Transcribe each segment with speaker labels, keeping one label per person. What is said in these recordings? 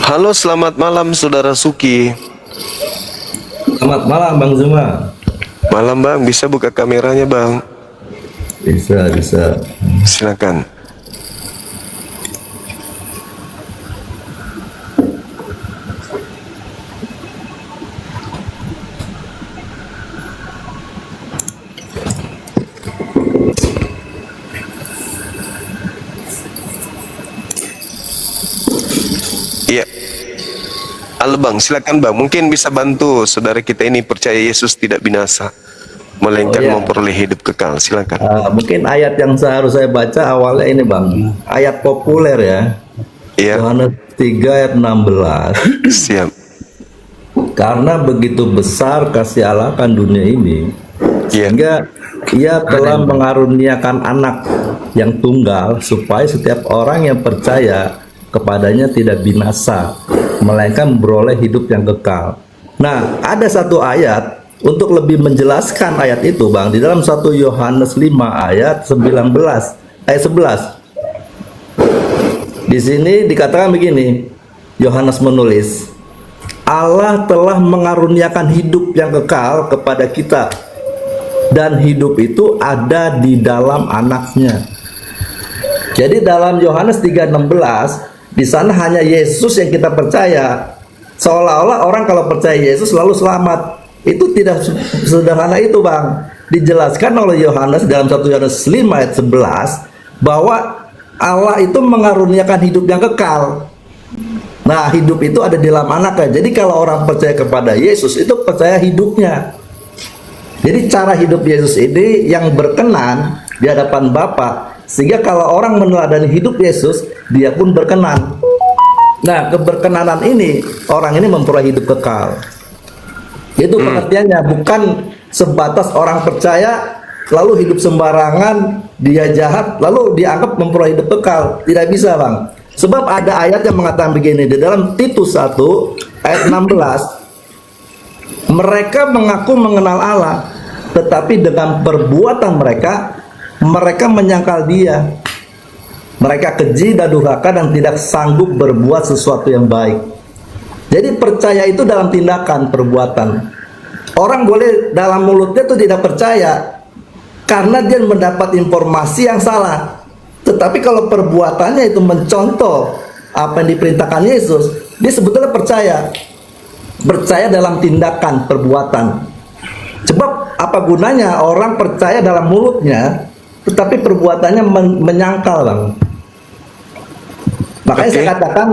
Speaker 1: Halo, selamat malam Saudara Suki.
Speaker 2: Selamat malam Bang Zuma.
Speaker 1: Malam Bang, bisa buka kameranya Bang?
Speaker 2: Bisa, bisa.
Speaker 1: Silakan. Iya. Halo Bang, silakan Bang. Mungkin bisa bantu saudara kita ini percaya Yesus tidak binasa,
Speaker 2: Oh
Speaker 1: melainkan
Speaker 2: ya,
Speaker 1: memperoleh hidup kekal. Silakan.
Speaker 2: mungkin ayat yang seharusnya saya baca awalnya ini Bang. Ayat populer ya.
Speaker 1: Iya,
Speaker 2: Yohanes 3 ayat 16.
Speaker 1: siap.
Speaker 2: Karena begitu besar kasih Allah akan dunia ini,
Speaker 1: Iya,
Speaker 2: sehingga ia telah mengaruniakan anak yang tunggal supaya setiap orang yang percaya kepadanya tidak binasa, melainkan memperoleh hidup yang kekal. Nah, ada satu ayat untuk lebih menjelaskan ayat itu, Bang, di dalam 1 Yohanes 5 ayat 19 ayat 11. Di sini dikatakan begini, Yohanes menulis, Allah telah mengaruniakan hidup yang kekal kepada kita, dan hidup itu ada di dalam anaknya. Jadi dalam Yohanes 3:16, di sana hanya Yesus yang kita percaya. Seolah-olah orang kalau percaya Yesus selalu selamat. Itu tidak sederhana itu, Bang. Dijelaskan oleh Yohanes dalam 1 Yohanes 5 ayat 11 bahwa Allah itu mengaruniakan hidup yang kekal. Nah, hidup itu ada di dalam anaknya. Jadi kalau orang percaya kepada Yesus, itu percaya hidupnya. Jadi cara hidup Yesus ini yang berkenan di hadapan Bapa, sehingga kalau orang meneladani hidup Yesus, dia pun berkenan. Nah, keberkenanan ini, orang ini memperoleh hidup kekal. Itu pengertiannya, bukan sebatas orang percaya lalu hidup sembarangan, dia jahat, lalu dianggap memperoleh hidup kekal. Tidak bisa, Bang. Sebab ada ayat yang mengatakan begini di dalam Titus 1 ayat 16. Mereka mengaku mengenal Allah, tetapi dengan perbuatan mereka menyangkal Dia. Mereka keji dan durhaka dan tidak sanggup berbuat sesuatu yang baik. Jadi percaya itu dalam tindakan, perbuatan. Orang boleh dalam mulutnya itu tidak percaya karena dia mendapat informasi yang salah. Tetapi kalau perbuatannya itu mencontoh apa yang diperintahkan Yesus, dia sebetulnya percaya. Percaya dalam tindakan, perbuatan. Sebab apa gunanya orang percaya dalam mulutnya, tetapi perbuatannya menyangkal, Bang. Makanya saya katakan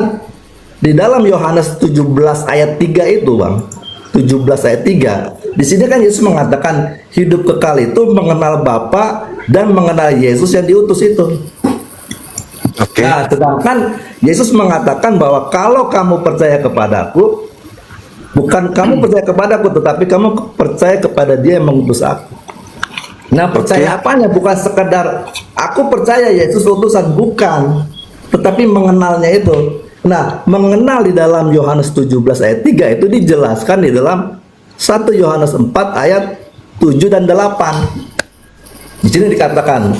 Speaker 2: di dalam Yohanes 17 ayat 3 itu, Bang. 17 ayat 3. Di sini kan Yesus mengatakan hidup kekal itu mengenal Bapa dan mengenal Yesus yang diutus itu.
Speaker 1: Oke.
Speaker 2: Nah, sedangkan Yesus mengatakan bahwa kalau kamu percaya kepadaku, bukan kamu percaya kepadaku, tetapi kamu percaya kepada Dia yang mengutus aku. Nah, percaya apanya? Bukan sekedar aku percaya Yesus utusan, bukan, tetapi mengenalnya itu. Nah, mengenal di dalam Yohanes 17 ayat 3 itu dijelaskan di dalam 1 Yohanes 4 ayat 7 dan 8. Di sini dikatakan,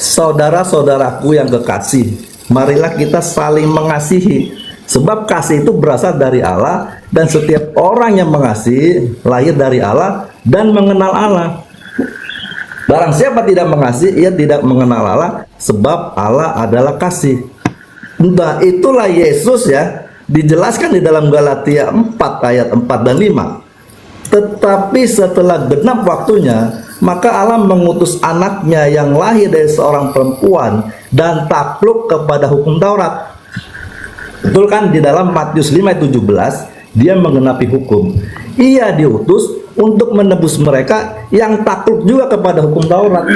Speaker 2: saudara-saudaraku yang kekasih, marilah kita saling mengasihi, sebab kasih itu berasal dari Allah, dan setiap orang yang mengasihi lahir dari Allah dan mengenal Allah. Barang siapa tidak mengasihi, ia tidak mengenal Allah, sebab Allah adalah kasih. Nah, itulah Yesus ya, dijelaskan di dalam Galatia 4 ayat 4 dan 5. Tetapi setelah genap waktunya, maka Allah mengutus anaknya yang lahir dari seorang perempuan dan takluk kepada hukum Taurat. Betul kan, di dalam Matius 5 ayat 17, dia menggenapi hukum. Ia diutus untuk menebus mereka yang takluk juga kepada hukum Taurat.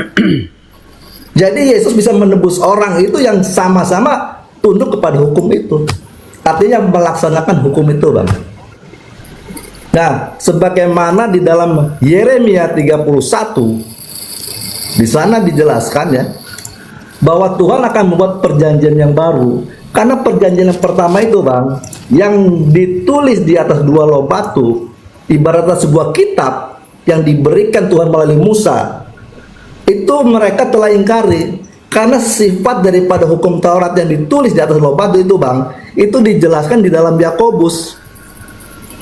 Speaker 2: Jadi Yesus bisa menebus orang itu yang sama-sama tunduk kepada hukum itu. Artinya melaksanakan hukum itu, Bang. Nah, sebagaimana di dalam Yeremia 31, di sana dijelaskan ya, bahwa Tuhan akan membuat perjanjian yang baru. Karena perjanjian yang pertama itu, Bang, yang ditulis di atas dua loh batu, ibaratnya sebuah kitab yang diberikan Tuhan melalui Musa, itu mereka telah ingkari. Karena sifat daripada hukum Taurat yang ditulis di atas loh batu itu Bang, itu dijelaskan di dalam Yakobus.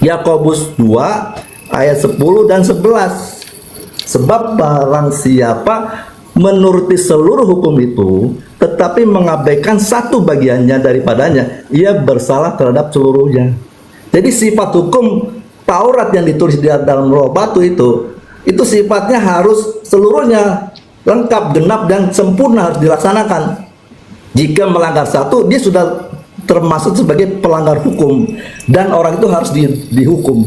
Speaker 2: Yakobus 2 ayat 10 dan 11. Sebab barang siapa menuruti seluruh hukum itu tetapi mengabaikan satu bagiannya daripadanya, ia bersalah terhadap seluruhnya. Jadi sifat hukum Taurat yang ditulis di dalam loh batu itu sifatnya harus seluruhnya lengkap, genap, dan sempurna harus dilaksanakan. Jika melanggar satu, dia sudah termasuk sebagai pelanggar hukum dan orang itu harus dihukum.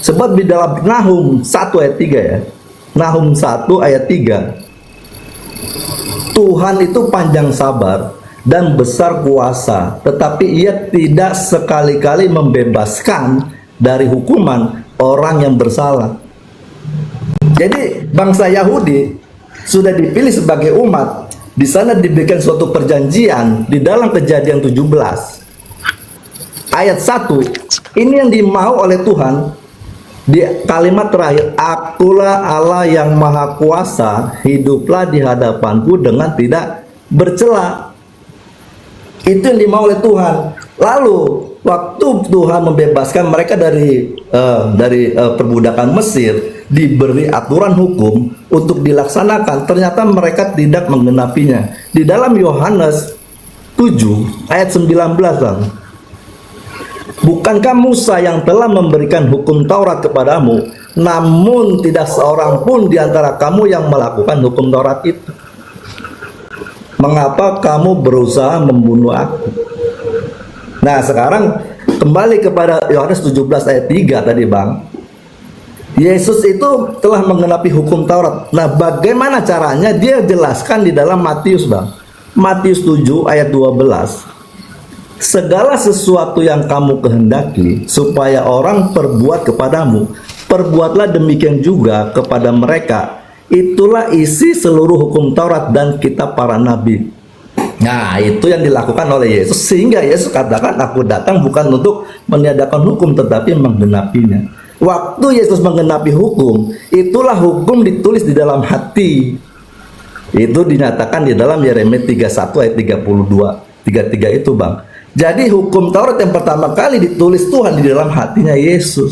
Speaker 2: Sebab di dalam Nahum 1 ayat 3 ya, Nahum 1 ayat 3, Tuhan itu panjang sabar dan besar kuasa, tetapi ia tidak sekali-kali membebaskan dari hukuman orang yang bersalah. Jadi bangsa Yahudi sudah dipilih sebagai umat, di sana diberikan suatu perjanjian di dalam Kejadian 17 ayat 1. Ini yang dimau oleh Tuhan di kalimat terakhir, akulah Allah yang maha kuasa, hiduplah di hadapanku dengan tidak bercela. Itu yang dimau oleh Tuhan. Lalu waktu Tuhan membebaskan mereka dari perbudakan Mesir, diberi aturan hukum untuk dilaksanakan, ternyata mereka tidak menggenapinya. Di dalam Yohanes 7 ayat 19 Bang, bukankah Musa yang telah memberikan hukum Taurat kepadamu, namun tidak seorang pun di antara kamu yang melakukan hukum Taurat itu? Mengapa kamu berusaha membunuh aku? Nah sekarang kembali kepada Yohanes 17 ayat 3 tadi Bang. Yesus itu telah menggenapi hukum Taurat. Nah bagaimana caranya? Dia jelaskan di dalam Matius Bang, Matius 7 ayat 12. Segala sesuatu yang kamu kehendaki supaya orang perbuat kepadamu, perbuatlah demikian juga kepada mereka. Itulah isi seluruh hukum Taurat dan kitab para nabi. Nah itu yang dilakukan oleh Yesus, sehingga Yesus katakan, aku datang bukan untuk meniadakan hukum tetapi menggenapinya. Waktu Yesus menggenapi hukum, itulah hukum ditulis di dalam hati. Itu dinyatakan di dalam Yeremia 31 ayat 32 33 itu Bang. Jadi hukum Taurat yang pertama kali ditulis Tuhan di dalam hatinya Yesus.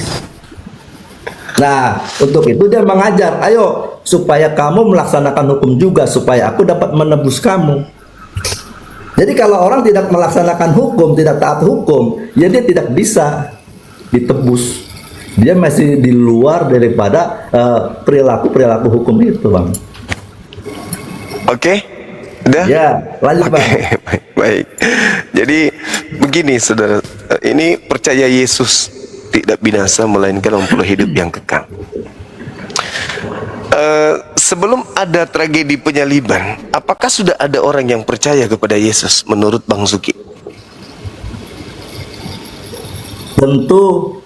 Speaker 2: Nah untuk itu dia mengajar, ayo supaya kamu melaksanakan hukum juga, supaya aku dapat menebus kamu. Jadi kalau orang tidak melaksanakan hukum, tidak taat hukum, ya dia tidak bisa ditebus. Dia masih di luar daripada perilaku-perilaku hukum itu Bang.
Speaker 1: Oke, udah?
Speaker 2: Ya, lanjut Bang.
Speaker 1: Baik. Jadi begini saudara, ini percaya Yesus tidak binasa melainkan memperoleh hidup yang kekal. Sebelum ada tragedi penyaliban, apakah sudah ada orang yang percaya kepada Yesus menurut Bang Zuki?
Speaker 2: Tentu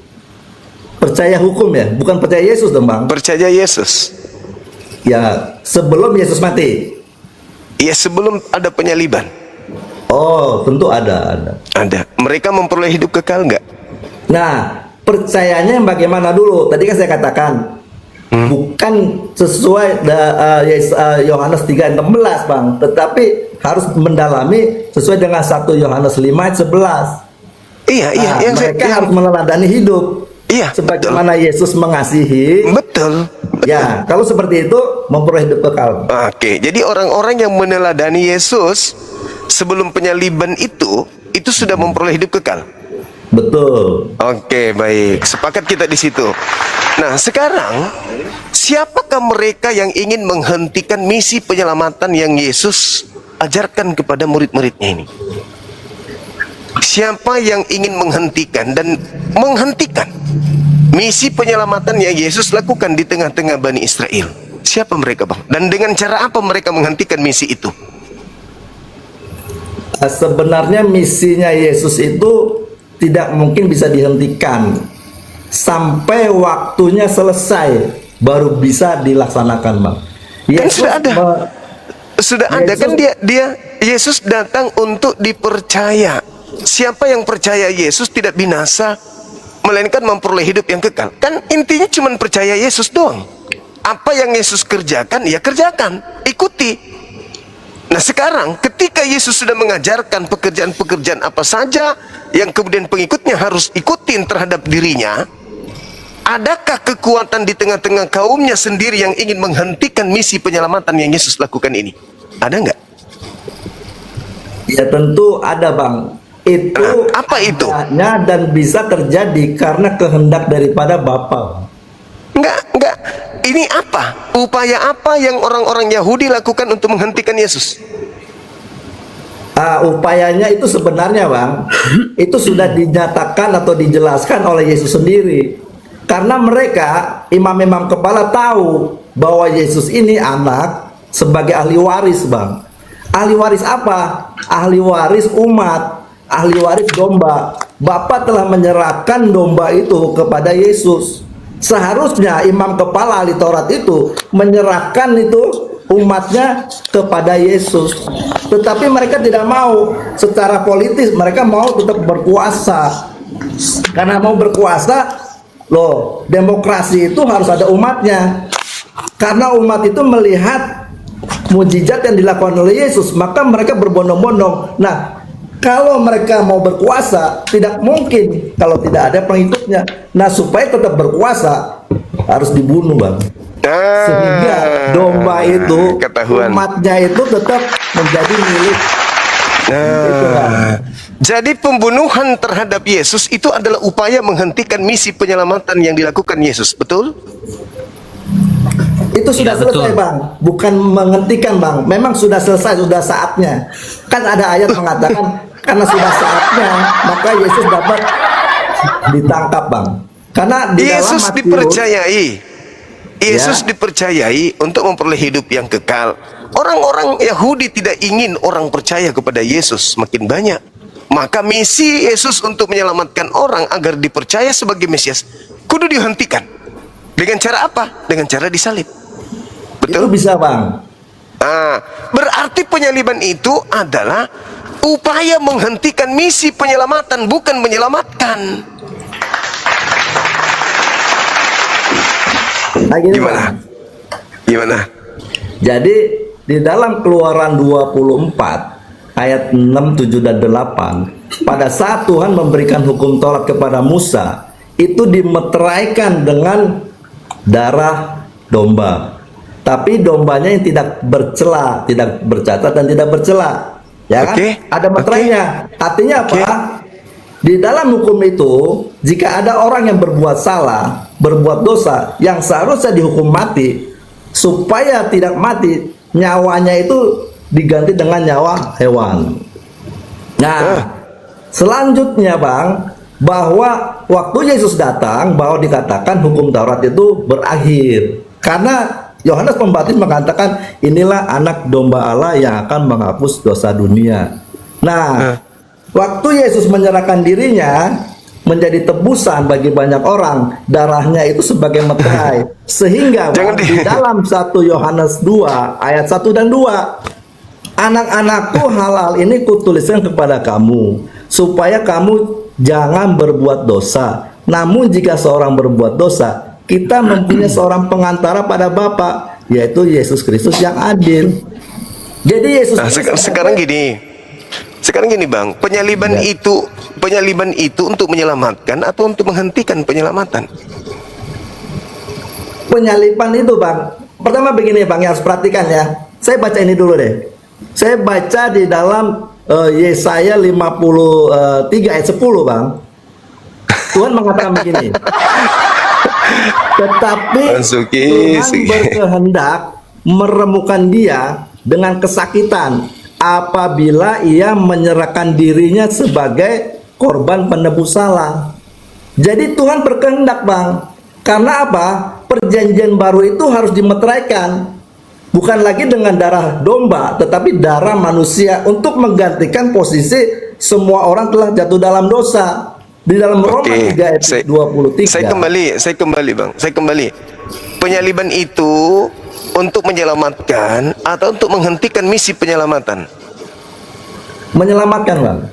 Speaker 2: percaya hukum ya, bukan percaya Yesus dong Bang.
Speaker 1: Percaya Yesus.
Speaker 2: Ya, sebelum Yesus mati.
Speaker 1: Ya, sebelum ada penyaliban.
Speaker 2: Oh, tentu ada.
Speaker 1: Ada. Mereka memperoleh hidup kekal enggak?
Speaker 2: Nah, percayanya yang bagaimana dulu? Tadi kan saya katakan bukan sesuai Yohanes 3 ayat 16 Bang, tetapi harus mendalami sesuai dengan 1 Yohanes 5 ayat 11.
Speaker 1: Iya,
Speaker 2: Nah,
Speaker 1: yang
Speaker 2: mereka harus meneladani hidup.
Speaker 1: Iya,
Speaker 2: sebagaimana Yesus mengasihi.
Speaker 1: Betul.
Speaker 2: Ya, kalau seperti itu memperoleh hidup kekal.
Speaker 1: Oke, jadi orang-orang yang meneladani Yesus sebelum penyaliban itu sudah memperoleh hidup kekal.
Speaker 2: Betul.
Speaker 1: Oke, baik. Sepakat kita di situ. Nah, sekarang siapakah mereka yang ingin menghentikan misi penyelamatan yang Yesus ajarkan kepada murid-muridnya ini? Siapa yang ingin menghentikan misi penyelamatan yang Yesus lakukan di tengah-tengah Bani Israel? Siapa mereka Bang? Dan dengan cara apa mereka menghentikan misi itu?
Speaker 2: Sebenarnya misinya Yesus itu tidak mungkin bisa dihentikan sampai waktunya selesai baru bisa dilaksanakan Bang.
Speaker 1: Kan sudah ada kan Yesus datang untuk dipercaya. Siapa yang percaya Yesus tidak binasa melainkan memperoleh hidup yang kekal. Kan intinya cuma percaya Yesus doang. Apa yang Yesus kerjakan, ya kerjakan, ikuti. Nah sekarang ketika Yesus sudah mengajarkan pekerjaan-pekerjaan apa saja yang kemudian pengikutnya harus ikutin terhadap dirinya, adakah kekuatan di tengah-tengah kaumnya sendiri yang ingin menghentikan misi penyelamatan yang Yesus lakukan ini? Ada nggak?
Speaker 2: Ya tentu ada, Bang. Itu
Speaker 1: apa itu?
Speaker 2: adanya dan bisa terjadi karena kehendak daripada Bapa.
Speaker 1: Enggak. Ini apa? Upaya apa yang orang-orang Yahudi lakukan untuk menghentikan Yesus?
Speaker 2: Upayanya itu sebenarnya, Bang, itu sudah dinyatakan atau dijelaskan oleh Yesus sendiri. Karena mereka, imam-imam kepala tahu bahwa Yesus ini anak sebagai ahli waris, Bang. Ahli waris apa? Ahli waris umat, ahli waris domba. Bapa telah menyerahkan domba itu kepada Yesus. Seharusnya imam kepala ahli Taurat itu menyerahkan itu umatnya kepada Yesus. Tetapi mereka tidak mau. Secara politis mereka mau tetap berkuasa. Karena mau berkuasa, loh, demokrasi itu harus ada umatnya. Karena umat itu melihat mujizat yang dilakukan oleh Yesus, maka mereka berbondong-bondong. Nah, kalau mereka mau berkuasa, tidak mungkin kalau tidak ada pengikutnya. Nah, supaya tetap berkuasa, harus dibunuh, Bang. Sehingga domba itu,
Speaker 1: ketahuan.
Speaker 2: umatnya itu tetap menjadi milik. Itu, Bang.
Speaker 1: Jadi pembunuhan terhadap Yesus itu adalah upaya menghentikan misi penyelamatan yang dilakukan Yesus, betul?
Speaker 2: Itu sudah selesai, Bang. Bukan menghentikan, Bang. Memang sudah selesai, sudah saatnya. Kan ada ayat mengatakan karena sudah saatnya, maka Yesus dapat ditangkap, Bang. Karena di
Speaker 1: Yesus
Speaker 2: dalam
Speaker 1: Yesus dipercayai untuk memperoleh hidup yang kekal. Orang-orang Yahudi tidak ingin orang percaya kepada Yesus makin banyak. Maka misi Yesus untuk menyelamatkan orang agar dipercaya sebagai Mesias kudu dihentikan. Dengan cara apa? Dengan cara disalib.
Speaker 2: Betul? Itu bisa, Bang.
Speaker 1: Berarti penyaliban itu adalah upaya menghentikan misi penyelamatan, bukan menyelamatkan.
Speaker 2: Nah, gini,
Speaker 1: Gimana?
Speaker 2: Bang.
Speaker 1: Gimana?
Speaker 2: Jadi di dalam Keluaran 24 ayat 6, 7 dan 8, pada saat Tuhan memberikan hukum Taurat kepada Musa, itu dimeteraikan dengan darah domba. Tapi dombanya yang tidak bercela, tidak bercacat dan tidak bercela. Ya kan? Ada meterainya. Artinya apa? Di dalam hukum itu, jika ada orang yang berbuat salah, berbuat dosa, yang seharusnya dihukum mati, supaya tidak mati, nyawanya itu diganti dengan nyawa hewan. Nah, selanjutnya, Bang, bahwa waktu Yesus datang, bahwa dikatakan hukum Taurat itu berakhir. Karena Yohanes Pembaptis mengatakan, inilah anak domba Allah yang akan menghapus dosa dunia. Nah, waktu Yesus menyerahkan dirinya menjadi tebusan bagi banyak orang, darahnya itu sebagai meterai. Sehingga di dalam 1 Yohanes 2 ayat 1 dan 2, anak-anakku, halal ini kutuliskan kepada kamu, supaya kamu jangan berbuat dosa. Namun jika seorang berbuat dosa, kita mempunyai seorang pengantara pada Bapa, yaitu Yesus Kristus yang adil. Jadi Yesus
Speaker 1: sekarang gini, Bang, penyaliban itu untuk menyelamatkan atau untuk menghentikan penyelamatan?
Speaker 2: Penyaliban itu, Bang, pertama begini, Bang, yang harus perhatikan ya. Saya baca ini dulu deh. Saya baca di dalam Yesaya 53 ayat 10, Bang. Tuhan mengatakan begini. Tetapi Tuhan berkehendak meremukkan dia dengan kesakitan apabila ia menyerahkan dirinya sebagai korban penebus salah. Jadi Tuhan berkehendak, Bang. Karena apa? Perjanjian baru itu harus dimeteraikan. Bukan lagi dengan darah domba, tetapi darah manusia, untuk menggantikan posisi semua orang telah jatuh dalam dosa. Di dalam Roma 3 ayat 23.
Speaker 1: Saya kembali, Bang. Penyaliban itu untuk menyelamatkan atau untuk menghentikan misi penyelamatan?
Speaker 2: Menyelamatkan, Bang.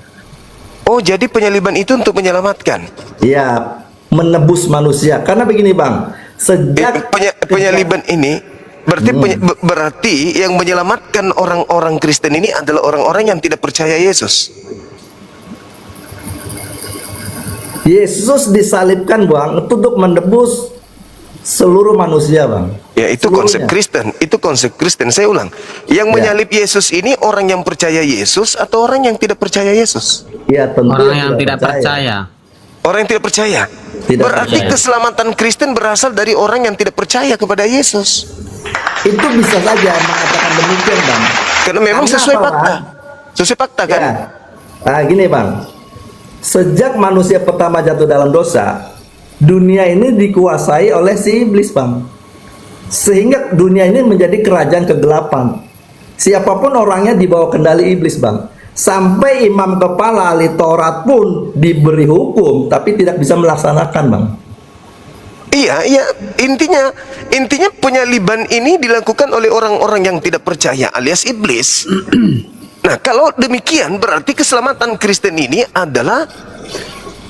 Speaker 1: Oh, jadi penyaliban itu untuk menyelamatkan?
Speaker 2: Iya, menebus manusia. Karena begini, Bang, sejak
Speaker 1: penyaliban ini Berarti yang menyelamatkan orang-orang Kristen ini adalah orang-orang yang tidak percaya Yesus.
Speaker 2: Yesus disalibkan Bang itu untuk menebus seluruh manusia Bang.
Speaker 1: Ya, itu konsep Kristen. Itu konsep Kristen. Saya ulang. Yang menyalib Yesus ini orang yang percaya Yesus atau orang yang tidak percaya Yesus?
Speaker 2: Ya, tentu
Speaker 3: Orang yang tidak percaya.
Speaker 1: Orang yang tidak percaya.
Speaker 2: Tidak
Speaker 1: Berarti
Speaker 3: percaya.
Speaker 1: keselamatan Kristen berasal dari orang yang tidak percaya kepada Yesus.
Speaker 2: Itu bisa saja mengatakan demikian Bang.
Speaker 1: Karena memang
Speaker 2: Karena
Speaker 1: sesuai
Speaker 2: apa,
Speaker 1: fakta.
Speaker 2: Bang?
Speaker 1: Sesuai fakta kan?
Speaker 2: Ya. Nah, gini Bang. Sejak manusia pertama jatuh dalam dosa, dunia ini dikuasai oleh si iblis Bang. Sehingga dunia ini menjadi kerajaan kegelapan. Siapapun orangnya di bawah kendali iblis Bang. Sampai imam kepala ahli Taurat pun diberi hukum tapi tidak bisa melaksanakan Bang.
Speaker 1: Iya, iya. Intinya penyaliban ini dilakukan oleh orang-orang yang tidak percaya alias iblis. Nah, kalau demikian berarti keselamatan Kristen ini adalah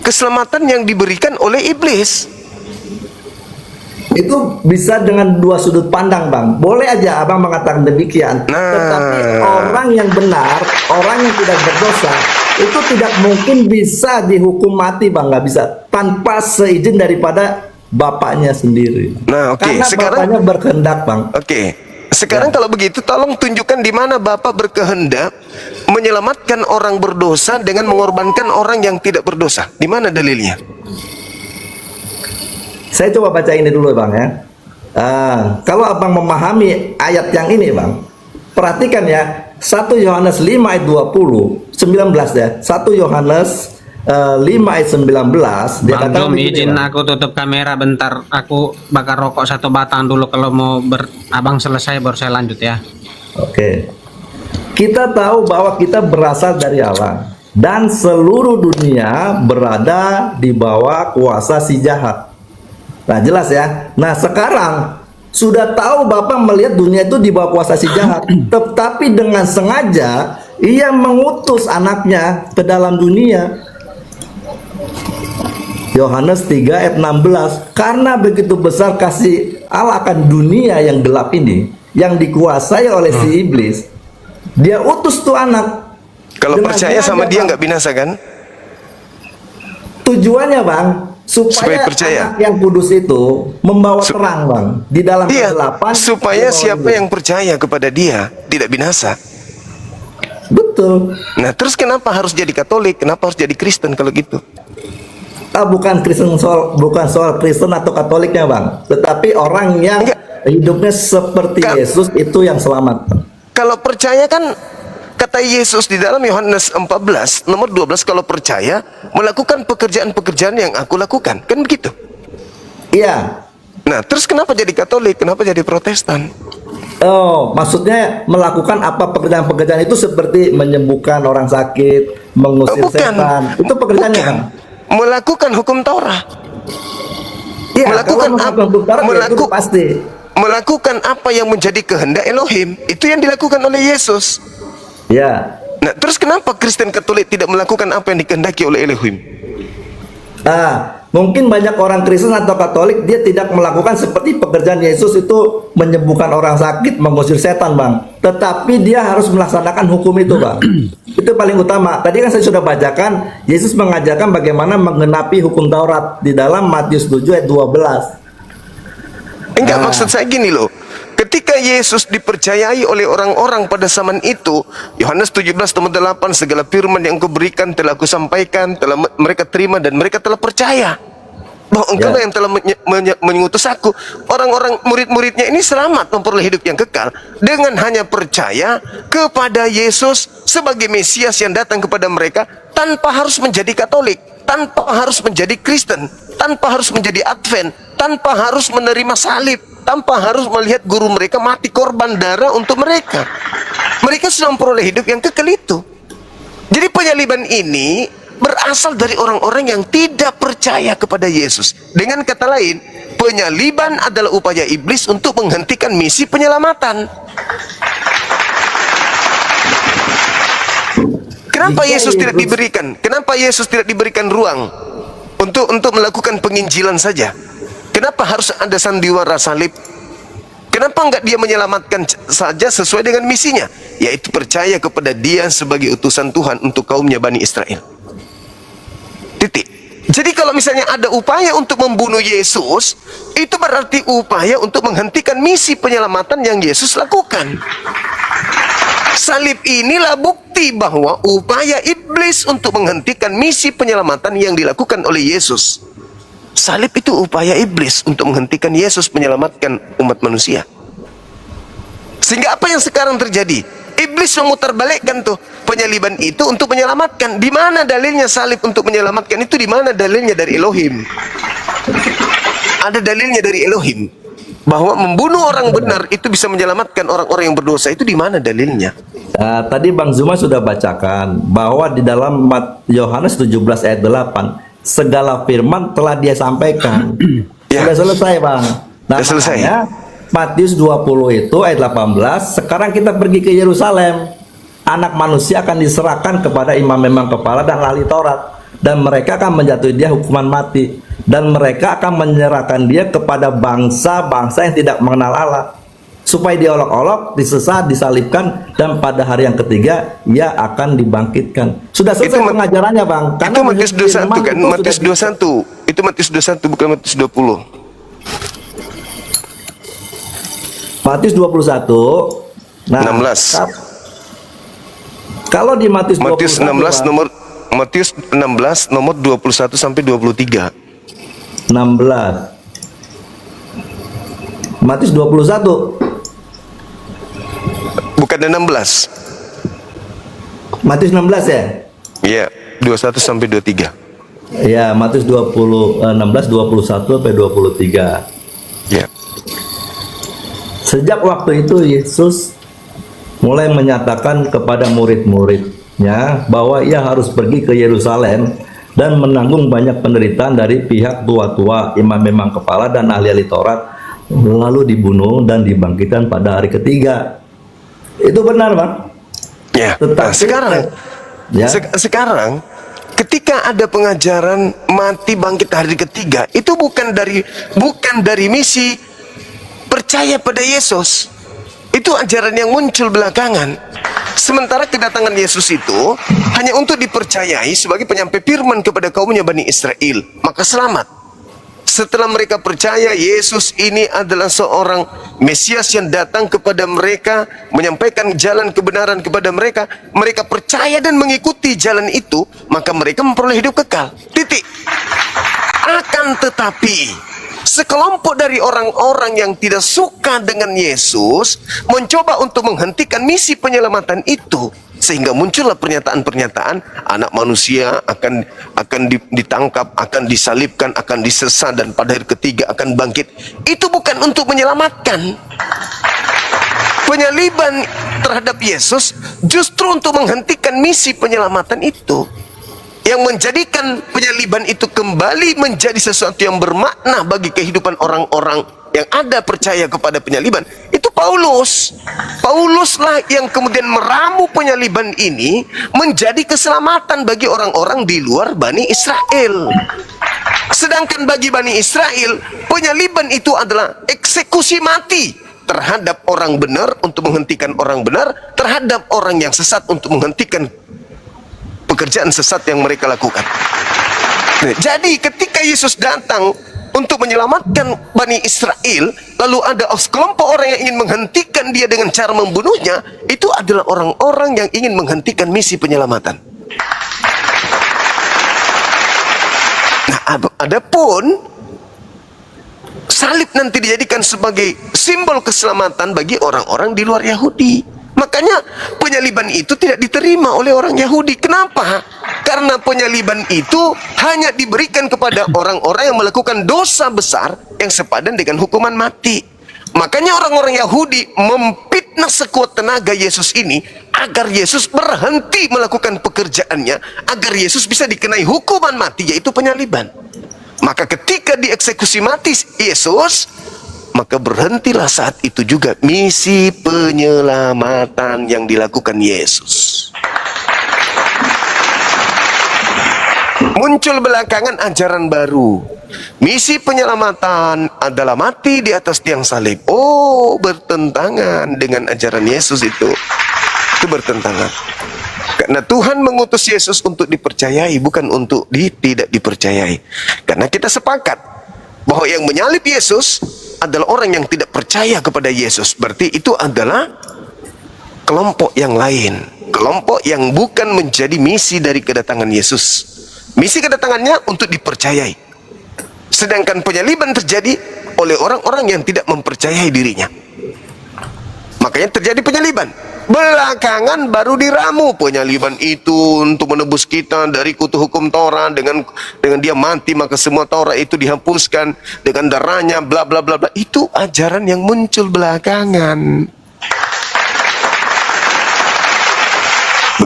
Speaker 1: keselamatan yang diberikan oleh iblis.
Speaker 2: Itu bisa dengan dua sudut pandang Bang. Boleh aja Abang mengatakan demikian. Tetapi orang yang benar, orang yang tidak berdosa, itu tidak mungkin bisa dihukum mati Bang. Nggak bisa. Tanpa seizin daripada bapaknya sendiri.
Speaker 1: Nah, oke.
Speaker 2: Karena
Speaker 1: Sekarang
Speaker 2: bapaknya berkehendak Bang.
Speaker 1: Oke. Sekarang kalau begitu tolong tunjukkan di mana Bapak berkehendak menyelamatkan orang berdosa dengan mengorbankan orang yang tidak berdosa. Di mana dalilnya?
Speaker 2: Saya coba baca ini dulu Bang ya. Kalau Abang memahami ayat yang ini Bang, perhatikan ya. 1 Yohanes 5 ayat 19 ya. 1 Yohanes 5 ayat 19 dia
Speaker 3: Bang
Speaker 2: katakan
Speaker 3: Jom,
Speaker 2: begini,
Speaker 3: izin
Speaker 2: Bang.
Speaker 3: aku tutup kamera bentar. Aku bakar rokok satu batang dulu. Kalau mau abang selesai baru saya lanjut ya.
Speaker 2: Oke. Kita tahu bahwa kita berasal dari Allah dan seluruh dunia berada di bawah kuasa si jahat. Nah, jelas ya. Nah, sekarang sudah tahu Bapak melihat dunia itu di bawah kuasa si jahat, tetapi dengan sengaja ia mengutus anaknya ke dalam dunia. Yohanes 3 ayat 16. Karena begitu besar kasih Allah akan dunia yang gelap ini, yang dikuasai oleh si iblis, dia utus tuh anak.
Speaker 1: Kalau
Speaker 2: Dengan
Speaker 1: percaya sama
Speaker 2: sengaja,
Speaker 1: dia
Speaker 2: Bang.
Speaker 1: nggak binasa kan?
Speaker 2: Tujuannya Bang, supaya
Speaker 1: Supaya percaya.
Speaker 2: anak yang kudus itu membawa terang Bang di dalam
Speaker 1: Iya,
Speaker 2: kegelapan.
Speaker 1: supaya
Speaker 2: dia bawa
Speaker 1: siapa
Speaker 2: hidup.
Speaker 1: yang percaya kepada dia tidak binasa.
Speaker 2: Betul.
Speaker 1: Nah, terus kenapa harus jadi Katolik? Kenapa harus jadi Kristen kalau gitu?
Speaker 2: Bukan soal Kristen atau Katoliknya Bang, tetapi orang yang hidupnya seperti Yesus itu yang selamat.
Speaker 1: Kalau percaya kan kata Yesus di dalam Yohanes 14 nomor 12, kalau percaya melakukan pekerjaan-pekerjaan yang aku lakukan, kan begitu?
Speaker 2: Iya.
Speaker 1: Nah, terus kenapa jadi Katolik? Kenapa jadi Protestan?
Speaker 2: Oh, maksudnya melakukan apa pekerjaan-pekerjaan itu seperti menyembuhkan orang sakit, mengusir setan. Itu pekerjaannya Bang.
Speaker 1: Melakukan hukum Taurat.
Speaker 2: Iya,
Speaker 1: Melakukan
Speaker 2: pasti.
Speaker 1: Melakukan apa yang menjadi kehendak Elohim, itu yang dilakukan oleh Yesus.
Speaker 2: Ya.
Speaker 1: Nah, terus kenapa Kristen Katolik tidak melakukan apa yang dikehendaki oleh Elohim?
Speaker 2: Mungkin banyak orang Kristen atau Katolik dia tidak melakukan seperti pekerjaan Yesus itu menyembuhkan orang sakit, mengusir setan Bang. Tetapi dia harus melaksanakan hukum itu Bang. Itu paling utama. Tadi kan saya sudah bacakan, Yesus mengajarkan bagaimana menggenapi hukum Taurat di dalam Matius 7 ayat 12.
Speaker 1: Enggak, maksud saya gini loh. Ketika Yesus dipercayai oleh orang-orang pada zaman itu, Yohanes 17 nomor 8, segala firman yang kuberikan telah kusampaikan, telah mereka terima dan mereka telah percaya bahwa engkau yang telah mengutus aku. Orang-orang murid-muridnya ini selamat memperoleh hidup yang kekal dengan hanya percaya kepada Yesus sebagai Mesias yang datang kepada mereka, tanpa harus menjadi Katolik, tanpa harus menjadi Kristen, tanpa harus menjadi Advent, tanpa harus menerima salib, tanpa harus melihat guru mereka mati korban darah untuk mereka. Mereka sudah memperoleh hidup yang kekal itu. Jadi penyaliban ini berasal dari orang-orang yang tidak percaya kepada Yesus. Dengan kata lain, penyaliban adalah upaya iblis untuk menghentikan misi penyelamatan. Kenapa Yesus tidak diberikan? Kenapa Yesus tidak diberikan ruang untuk melakukan penginjilan saja? Kenapa harus ada sandiwara salib? Kenapa enggak dia menyelamatkan saja sesuai dengan misinya, yaitu percaya kepada dia sebagai utusan Tuhan untuk kaumnya Bani Israel. Titik. Jadi kalau misalnya ada upaya untuk membunuh Yesus, itu berarti upaya untuk menghentikan misi penyelamatan yang Yesus lakukan. Salib inilah bukti bahwa upaya iblis untuk menghentikan misi penyelamatan yang dilakukan oleh Yesus. Salib itu upaya iblis untuk menghentikan Yesus menyelamatkan umat manusia. Sehingga apa yang sekarang terjadi? Iblis memutarbalikkan tuh penyaliban itu untuk menyelamatkan. Di mana dalilnya salib untuk menyelamatkan itu? Di mana dalilnya dari Elohim? Ada dalilnya dari Elohim bahwa membunuh orang benar itu bisa menyelamatkan orang-orang yang berdosa. Itu di mana dalilnya?
Speaker 2: Tadi Bang Zuma sudah bacakan bahwa di dalam Yohanes 17 ayat 8 segala firman telah dia sampaikan.
Speaker 1: Ya.
Speaker 2: Sudah selesai, Bang. Nah,
Speaker 1: Sudah selesai.
Speaker 2: makanya Matius 20 itu ayat 18, sekarang kita pergi ke Yerusalem. Anak manusia akan diserahkan kepada imam-imam kepala dan ahli Taurat, dan mereka akan menjatuhi dia hukuman mati, dan mereka akan menyerahkan dia kepada bangsa-bangsa yang tidak mengenal Allah, supaya diolok-olok, disesat, disalibkan, dan pada hari yang ketiga ia akan dibangkitkan. Sudah selesai pengajarannya, Bang.
Speaker 1: Itu Matius 21 kan? Matius 21. Itu Matius 21 bukan Matius 20.
Speaker 2: Matius 21. Nah,
Speaker 1: 16.
Speaker 2: Kalau di Matius 21,
Speaker 1: Matius 16 nomor 21 sampai 23.
Speaker 2: 16. Matius 21.
Speaker 1: Bukan 16.
Speaker 2: Matius 16 ya?
Speaker 1: Iya, 21 sampai 23.
Speaker 2: Ya, Matius 16 21 sampai 23.
Speaker 1: Ya.
Speaker 2: Sejak waktu itu Yesus mulai menyatakan kepada murid-muridnya bahwa ia harus pergi ke Yerusalem dan menanggung banyak penderitaan dari pihak tua-tua, imam-imam kepala dan ahli-ahli Taurat, lalu dibunuh dan dibangkitkan pada hari ketiga. Itu benar, Bang.
Speaker 1: Ya. Nah, sekarang ketika ada pengajaran mati bangkit hari ketiga, itu bukan dari misi percaya pada Yesus. Itu ajaran yang muncul belakangan. Sementara kedatangan Yesus itu hanya untuk dipercayai sebagai penyampai firman kepada kaumnya Bani Israel, maka selamat. Setelah mereka percaya Yesus ini adalah seorang Mesias yang datang kepada mereka, menyampaikan jalan kebenaran kepada mereka, mereka percaya dan mengikuti jalan itu, maka mereka memperoleh hidup kekal. Titik. Akan tetapi sekelompok dari orang-orang yang tidak suka dengan Yesus mencoba untuk menghentikan misi penyelamatan itu, sehingga muncullah pernyataan-pernyataan anak manusia akan ditangkap, akan disalibkan, akan disesat, dan pada hari ketiga akan bangkit. Itu bukan untuk menyelamatkan. Penyaliban terhadap Yesus justru untuk menghentikan misi penyelamatan itu. Yang menjadikan penyaliban itu kembali menjadi sesuatu yang bermakna bagi kehidupan orang-orang yang ada percaya kepada penyaliban, itu Paulus. Pauluslah yang kemudian meramu penyaliban ini menjadi keselamatan bagi orang-orang di luar Bani Israel. Sedangkan bagi Bani Israel, penyaliban itu adalah eksekusi mati terhadap orang benar untuk menghentikan orang benar, terhadap orang yang sesat untuk menghentikan pekerjaan sesat yang mereka lakukan. Nah, jadi ketika Yesus datang untuk menyelamatkan Bani Israel, lalu ada sekelompok orang yang ingin menghentikan dia dengan cara membunuhnya, itu adalah orang-orang yang ingin menghentikan misi penyelamatan. Nah, adapun salib nanti dijadikan sebagai simbol keselamatan bagi orang-orang di luar Yahudi. Makanya penyaliban itu tidak diterima oleh orang Yahudi. Kenapa? Karena penyaliban itu hanya diberikan kepada orang-orang yang melakukan dosa besar yang sepadan dengan hukuman mati. Makanya orang-orang Yahudi memfitnah sekuat tenaga Yesus ini agar Yesus berhenti melakukan pekerjaannya, agar Yesus bisa dikenai hukuman mati, yaitu penyaliban. Maka ketika dieksekusi mati Yesus, maka berhentilah saat itu juga misi penyelamatan yang dilakukan Yesus. Muncul belakangan ajaran baru Misi penyelamatan adalah mati di atas tiang salib. Oh, bertentangan dengan ajaran Yesus itu. Itu bertentangan. Karena Tuhan mengutus Yesus untuk dipercayai, bukan untuk tidak dipercayai. Karena kita sepakat bahwa yang menyalib Yesus adalah orang yang tidak percaya kepada Yesus. Berarti itu adalah kelompok yang lain, kelompok yang bukan menjadi misi dari kedatangan Yesus. Misi kedatangannya untuk dipercayai, sedangkan penyaliban terjadi oleh orang-orang yang tidak mempercayai dirinya. Makanya terjadi penyaliban. Belakangan baru diramu penyaliban itu untuk menebus kita dari kutu hukum Taurat. Dengan dia mati maka semua Taurat itu dihapuskan dengan darahnya, bla bla bla bla. Itu ajaran yang muncul belakangan.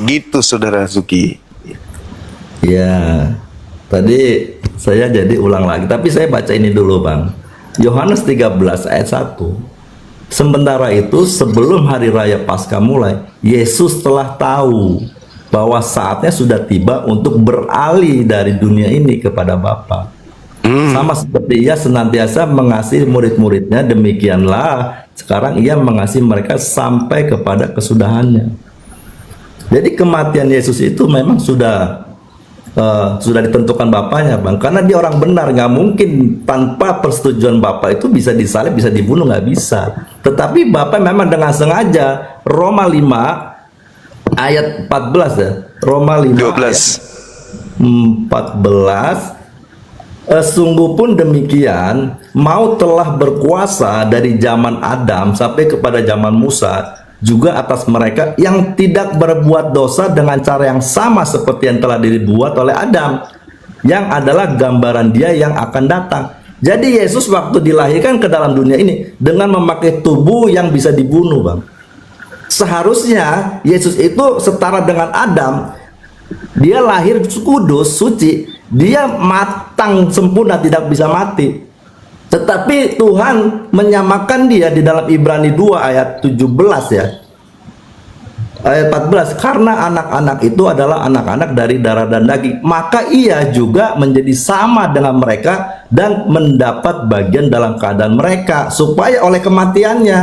Speaker 1: Begitu saudara Zuki.
Speaker 2: Ya, tadi saya jadi ulang lagi, tapi saya baca ini dulu Bang. Yohanes 13 ayat 1. Sementara itu sebelum hari raya Paskah mulai, Yesus telah tahu bahwa saatnya sudah tiba untuk beralih dari dunia ini kepada Bapa. Sama seperti ia senantiasa mengasihi murid-muridnya, demikianlah sekarang ia mengasihi mereka sampai kepada kesudahannya. Jadi kematian Yesus itu memang sudah ditentukan Bapaknya Bang, karena dia orang benar, nggak mungkin tanpa persetujuan Bapak itu bisa disalib, bisa dibunuh, nggak bisa. Tetapi Bapak memang dengan sengaja, Roma 5 ayat 14 ya, Roma 5 ayat 14, sungguh pun demikian, maut telah berkuasa dari zaman Adam sampai kepada zaman Musa, juga atas mereka yang tidak berbuat dosa dengan cara yang sama seperti yang telah dibuat oleh Adam, yang adalah gambaran dia yang akan datang. Jadi Yesus waktu dilahirkan ke dalam dunia ini dengan memakai tubuh yang bisa dibunuh Bang. Seharusnya Yesus itu setara dengan Adam. Dia lahir kudus, suci, dia matang, sempurna, tidak bisa mati. Tetapi Tuhan menyamakan dia di dalam Ibrani 2 ayat 17 ya. Ayat 14, karena anak-anak itu adalah anak-anak dari darah dan daging, maka ia juga menjadi sama dengan mereka dan mendapat bagian dalam keadaan mereka, supaya oleh kematiannya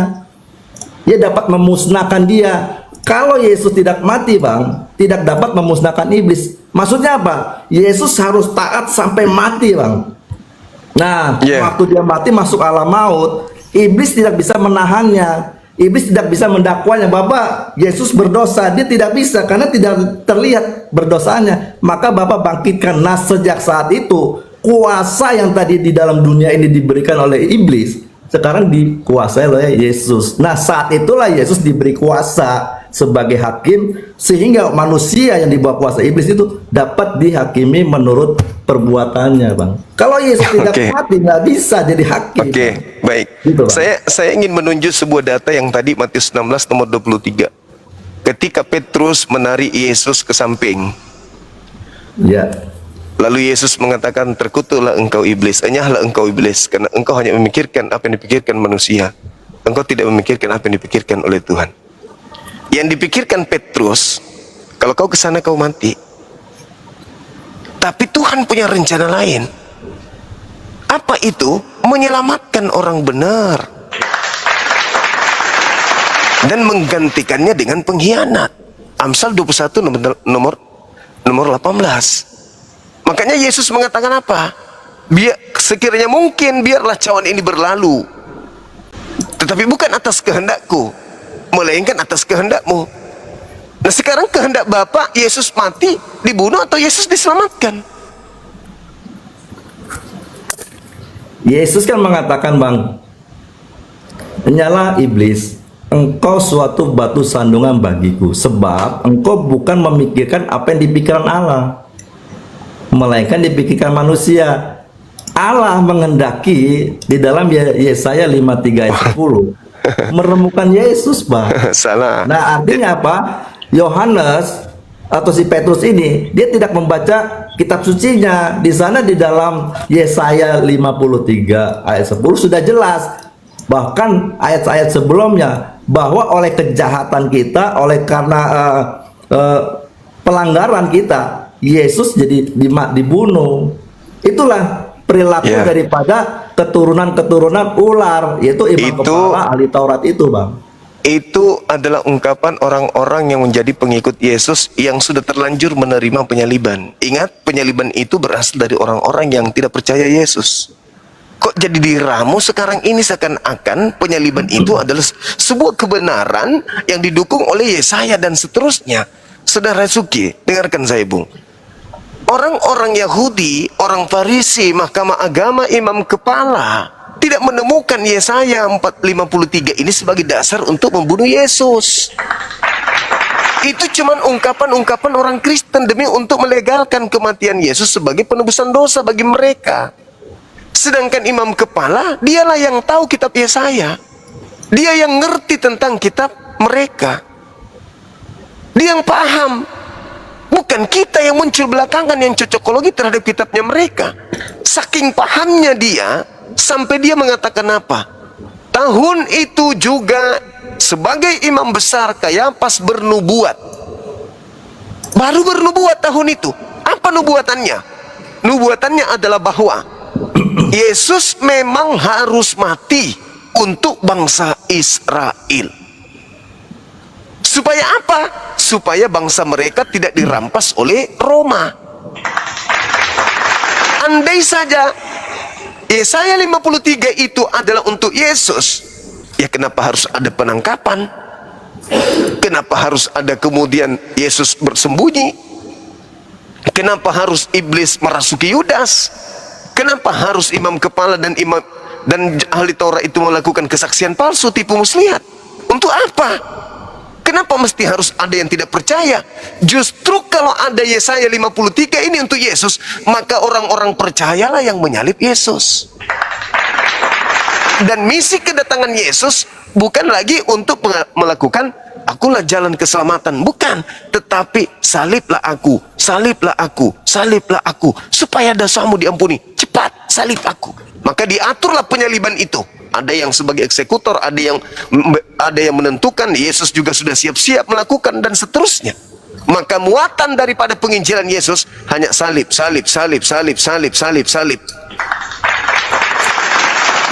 Speaker 2: ia dapat memusnahkan dia. Kalau Yesus tidak mati Bang, tidak dapat memusnahkan iblis. Maksudnya apa? Yesus harus taat sampai mati Bang. Nah, waktu dia mati masuk alam maut, iblis tidak bisa menahannya. Iblis tidak bisa mendakwanya, Bapak Yesus berdosa. Dia tidak bisa karena tidak terlihat berdosanya. Maka Bapak bangkitkan. Nah, sejak saat itu kuasa yang tadi di dalam dunia ini diberikan oleh iblis sekarang dikuasai oleh Yesus. Nah, saat itulah Yesus diberi kuasa sebagai hakim, sehingga manusia yang dibawa kuasa iblis itu dapat dihakimi menurut perbuatannya Bang. Kalau Yesus tidak mati, nggak bisa jadi hakim.
Speaker 1: Baik. Gitu, saya ingin menunjuk sebuah data yang tadi Matius 16 nomor 23. Ketika Petrus menarik Yesus ke samping,
Speaker 2: ya,
Speaker 1: lalu Yesus mengatakan, terkutuklah engkau iblis, enyahlah engkau iblis, karena engkau hanya memikirkan apa yang dipikirkan manusia, engkau tidak memikirkan apa yang dipikirkan oleh Tuhan. Yang dipikirkan Petrus, kalau kau kesana kau mati. Tapi Tuhan punya rencana lain. Apa itu? Menyelamatkan orang benar dan menggantikannya dengan pengkhianat. Amsal 21 nomor 18. Makanya Yesus mengatakan apa? Biar sekiranya mungkin biarlah cawan ini berlalu, tetapi bukan atas kehendakku, melainkan atas kehendakmu. Nah, sekarang kehendak Bapa, Yesus mati, dibunuh, atau Yesus diselamatkan?
Speaker 2: Yesus kan mengatakan Bang, "Nyalah iblis, engkau suatu batu sandungan bagiku, sebab engkau bukan memikirkan apa yang dipikirkan Allah, melainkan dipikirkan manusia." Allah menghendaki di dalam Yesaya 53 ayat 10 menemukan Yesus Bang.
Speaker 1: Salah.
Speaker 2: Nah, artinya apa? Yohanes atau si Petrus ini, dia tidak membaca kitab sucinya. Di sana di dalam Yesaya 53 ayat 10 sudah jelas, bahkan ayat-ayat sebelumnya, bahwa oleh kejahatan kita, oleh karena pelanggaran kita, Yesus jadi dibunuh. Itulah perilaku
Speaker 1: Ya.
Speaker 2: daripada keturunan-keturunan ular, yaitu imam
Speaker 1: Itu-
Speaker 2: kepala ahli Taurat itu, Bang.
Speaker 1: Itu adalah ungkapan orang-orang yang menjadi pengikut Yesus yang sudah terlanjur menerima penyaliban. Ingat, penyaliban itu berasal dari orang-orang yang tidak percaya Yesus. Kok jadi diramu sekarang ini seakan-akan penyaliban itu adalah sebuah kebenaran yang didukung oleh Yesaya dan seterusnya. Saudara Suki, dengarkan saya, Bung. Orang-orang Yahudi, orang Farisi, mahkamah agama, imam kepala tidak menemukan Yesaya 4:53 ini sebagai dasar untuk membunuh Yesus. Itu cuman ungkapan-ungkapan orang Kristen demi untuk melegalkan kematian Yesus sebagai penebusan dosa bagi mereka. Sedangkan imam kepala, dialah yang tahu kitab Yesaya. Dia yang ngerti tentang kitab mereka. Dia yang paham. Bukan kita yang muncul belakangan yang cocokologi terhadap kitabnya mereka. Saking pahamnya dia, sampai dia mengatakan apa? Tahun itu juga sebagai imam besar Kayapas bernubuat. Baru bernubuat tahun itu. Apa nubuatannya? Nubuatannya adalah bahwa Yesus memang harus mati untuk bangsa Israel. Supaya apa? Supaya bangsa mereka tidak dirampas oleh Roma. Andai saja Yesaya 53 itu adalah untuk Yesus, ya kenapa harus ada penangkapan? Kenapa harus ada kemudian Yesus bersembunyi? Kenapa harus iblis merasuki Yudas? Kenapa harus imam kepala dan ahli Taurat itu melakukan kesaksian palsu, tipu muslihat? Untuk apa? Kenapa mesti harus ada yang tidak percaya? Justru kalau ada Yesaya 53 ini untuk Yesus, maka orang-orang percayalah yang menyalib Yesus. Dan misi kedatangan Yesus bukan lagi untuk melakukan akulah jalan keselamatan, bukan, tetapi saliblah aku, saliblah aku, saliblah aku, supaya dosamu diampuni. Cepat salib aku. Maka diaturlah penyaliban itu. Ada yang sebagai eksekutor, ada yang menentukan. Yesus juga sudah siap-siap melakukan dan seterusnya. Maka muatan daripada penginjilan Yesus hanya salib, salib, salib, salib, salib, salib, salib.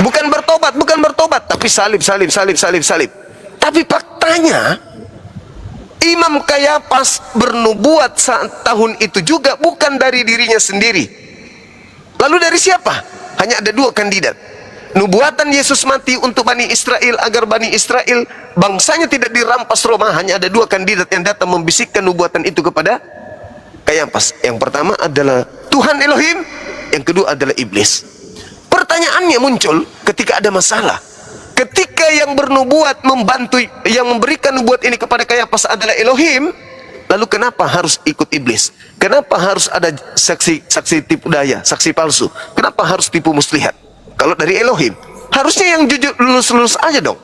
Speaker 1: Bukan bertobat, tapi salib, salib, salib, salib, salib. Tapi faktanya Imam Kayapas bernubuat saat tahun itu juga bukan dari dirinya sendiri. Lalu dari siapa? Hanya ada dua kandidat. Nubuatan Yesus mati untuk Bani Israel agar Bani Israel bangsanya tidak dirampas Roma. Hanya ada dua kandidat yang datang membisikkan nubuatan itu kepada Kayapas. Yang pertama adalah Tuhan Elohim, yang kedua adalah iblis. Pertanyaannya muncul ketika ada masalah. Ketika yang bernubuat membantu, yang memberikan nubuat ini kepada Kayapas adalah Elohim, lalu kenapa harus ikut iblis? Kenapa harus ada saksi tipu daya, saksi palsu? Kenapa harus tipu muslihat? Kalau dari Elohim, harusnya yang jujur lulus-lulus aja dong.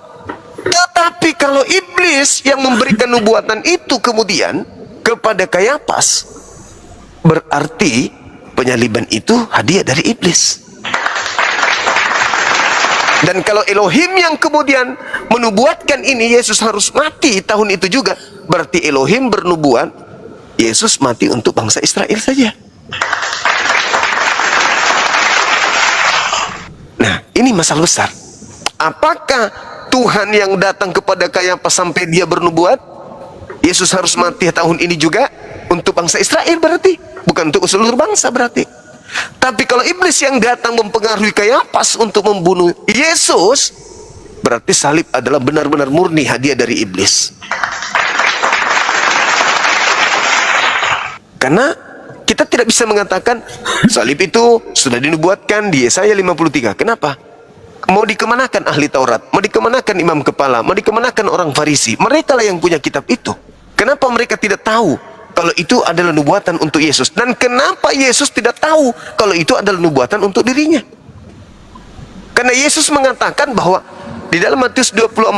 Speaker 1: Tetapi kalau iblis yang memberikan nubuatan itu kemudian kepada Kayapas, berarti penyaliban itu hadiah dari iblis. Dan kalau Elohim yang kemudian menubuatkan ini Yesus harus mati tahun itu juga, berarti Elohim bernubuat Yesus mati untuk bangsa Israel saja. Nah, ini masalah besar. Apakah Tuhan yang datang kepada Kayapas sampai dia bernubuat Yesus harus mati tahun ini juga untuk bangsa Israel, berarti bukan untuk seluruh bangsa berarti. Tapi kalau iblis yang datang mempengaruhi Kayapas untuk membunuh Yesus, berarti salib adalah benar-benar murni hadiah dari iblis. Karena kita tidak bisa mengatakan salib itu sudah dinubuatkan di Yesaya 53. Kenapa? Mau dikemanakan ahli Taurat? Mau dikemanakan imam kepala? Mau dikemanakan orang Farisi? Mereka lah yang punya kitab itu. Kenapa mereka tidak tahu kalau itu adalah nubuatan untuk Yesus? Dan kenapa Yesus tidak tahu kalau itu adalah nubuatan untuk dirinya? Karena Yesus mengatakan bahwa di dalam Matius 24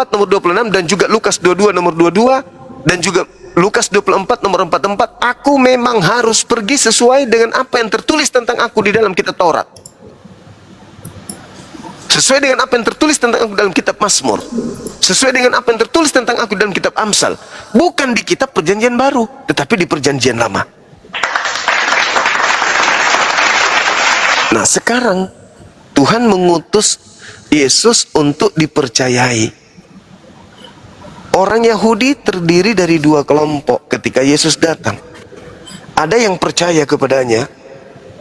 Speaker 1: nomor 26 dan juga Lukas 22 nomor 22 dan juga Lukas 24 nomor 44, aku memang harus pergi sesuai dengan apa yang tertulis tentang aku di dalam kitab Taurat. Sesuai dengan apa yang tertulis tentang aku dalam kitab Mazmur. Sesuai dengan apa yang tertulis tentang aku dalam kitab Amsal. Bukan di kitab Perjanjian Baru, tetapi di Perjanjian Lama. Nah sekarang Tuhan mengutus Yesus untuk dipercayai. Orang Yahudi terdiri dari dua kelompok ketika Yesus datang. Ada yang percaya kepadanya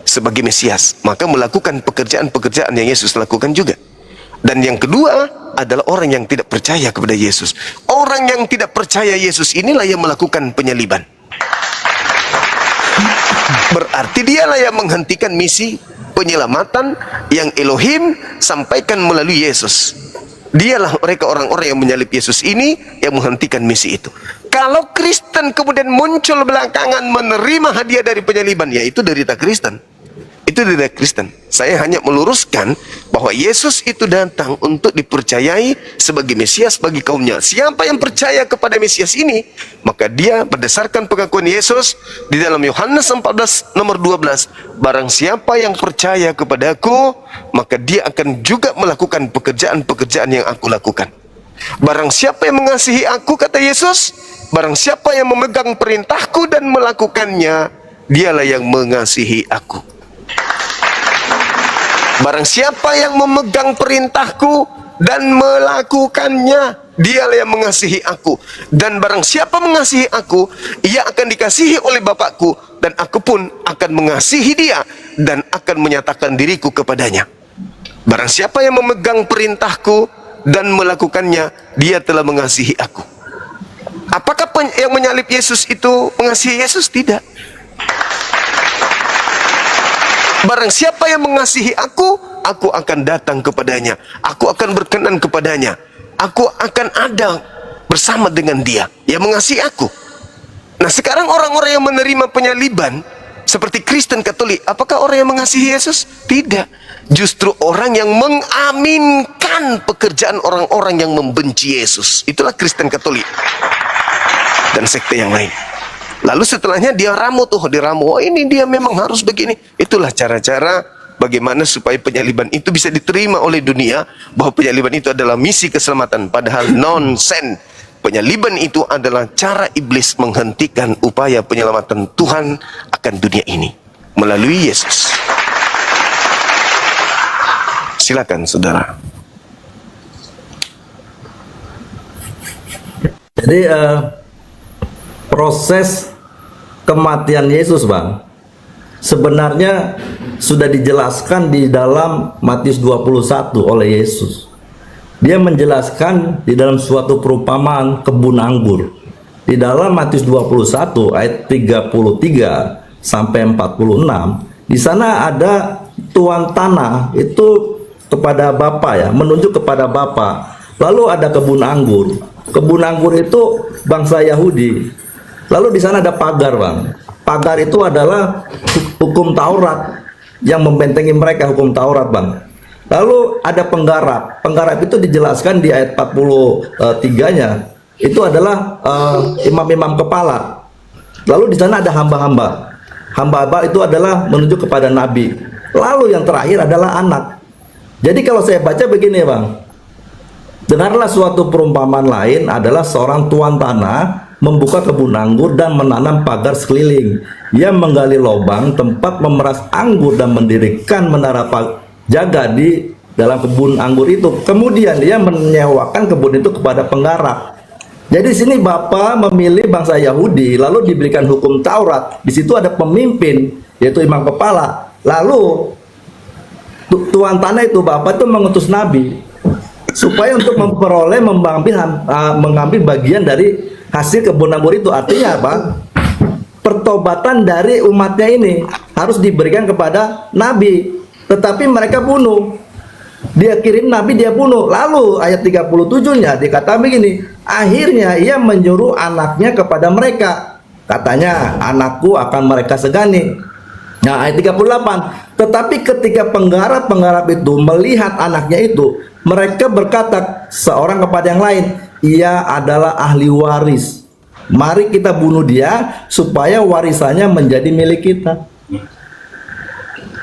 Speaker 1: sebagai Mesias, maka melakukan pekerjaan-pekerjaan yang Yesus lakukan juga. Dan yang kedua adalah orang yang tidak percaya kepada Yesus. Orang yang tidak percaya Yesus inilah yang melakukan penyaliban. Berarti dialah yang menghentikan misi penyelamatan yang Elohim sampaikan melalui Yesus. Dialah mereka orang-orang yang menyalib Yesus ini yang menghentikan misi itu. Kalau Kristen kemudian muncul belakangan menerima hadiah dari penyaliban, yaitu derita Kristen. Itu derita Kristen. Saya hanya meluruskan bahwa Yesus itu datang untuk dipercayai sebagai Mesias bagi kaumnya. Siapa yang percaya kepada Mesias ini, maka dia berdasarkan pengakuan Yesus di dalam Yohanes 14 nomor 12, barang siapa yang percaya kepadaku, maka dia akan juga melakukan pekerjaan-pekerjaan yang aku lakukan. Barang siapa yang mengasihi aku, kata Yesus, barang siapa yang memegang perintahku dan melakukannya, dialah yang mengasihi aku. Barang siapa yang memegang perintahku dan melakukannya, dialah yang mengasihi aku. Dan barang siapa mengasihi aku, ia akan dikasihi oleh Bapakku, dan aku pun akan mengasihi dia dan akan menyatakan diriku kepadanya. Barang siapa yang memegang perintahku dan melakukannya, dia telah mengasihi aku. Apakah yang menyalib Yesus itu mengasihi Yesus? Tidak. Barang siapa yang mengasihi aku, aku akan datang kepadanya. Aku akan berkenan kepadanya. Aku akan ada bersama dengan dia yang mengasihi aku. Nah sekarang orang-orang yang menerima penyaliban seperti Kristen Katolik, apakah orang yang mengasihi Yesus? Tidak. Justru orang yang mengaminkan pekerjaan orang-orang yang membenci Yesus. Itulah Kristen Katolik dan sekte yang lain. Lalu setelahnya dia ramu tuh, oh ini dia memang harus begini. Itulah cara-cara bagaimana supaya penyaliban itu bisa diterima oleh dunia, bahwa penyaliban itu adalah misi keselamatan. Padahal nonsen. Penyaliban itu adalah cara iblis menghentikan upaya penyelamatan Tuhan akan dunia ini melalui Yesus. Silakan saudara.
Speaker 2: Jadi proses kematian Yesus, Bang, sebenarnya sudah dijelaskan di dalam Matius 21 oleh Yesus. Dia menjelaskan di dalam suatu perumpamaan kebun anggur. Di dalam Matius 21 ayat 33 sampai 46, di sana ada tuan tanah itu kepada Bapa, ya, menunjuk kepada Bapa. Lalu ada kebun anggur. Kebun anggur itu bangsa Yahudi. Lalu di sana ada pagar, Bang. Pagar itu adalah hukum Taurat yang membentengi mereka, hukum Taurat, Bang. Lalu ada penggarap. Penggarap itu dijelaskan di ayat 43-nya. Itu adalah imam-imam kepala. Lalu di sana ada hamba-hamba. Hamba-hamba itu adalah menunjuk kepada nabi. Lalu yang terakhir adalah anak. Jadi kalau saya baca begini, Bang. Dengarlah suatu perumpamaan lain adalah seorang tuan tanah membuka kebun anggur dan menanam pagar sekeliling. Ia menggali lubang tempat memeras anggur dan mendirikan menara jaga di dalam kebun anggur itu. Kemudian dia menyewakan kebun itu kepada penggarap. Jadi sini Bapa memilih bangsa Yahudi, lalu diberikan hukum Taurat. Di situ ada pemimpin, yaitu imam kepala. Lalu tuan tanah itu, Bapa itu mengutus nabi supaya untuk memperoleh mengambil bagian dari hasil kebun anggur itu. Artinya apa? Pertobatan dari umatnya ini harus diberikan kepada nabi. Tetapi mereka bunuh. Dia kirim nabi, dia bunuh. Lalu ayat 37-nya dikatakan begini, akhirnya ia menyuruh anaknya kepada mereka. Katanya, anakku akan mereka segani. Nah ayat 38, tetapi ketika penggarap-penggarap itu melihat anaknya itu, mereka berkata seorang kepada yang lain, ia adalah ahli waris. Mari kita bunuh dia supaya warisannya menjadi milik kita.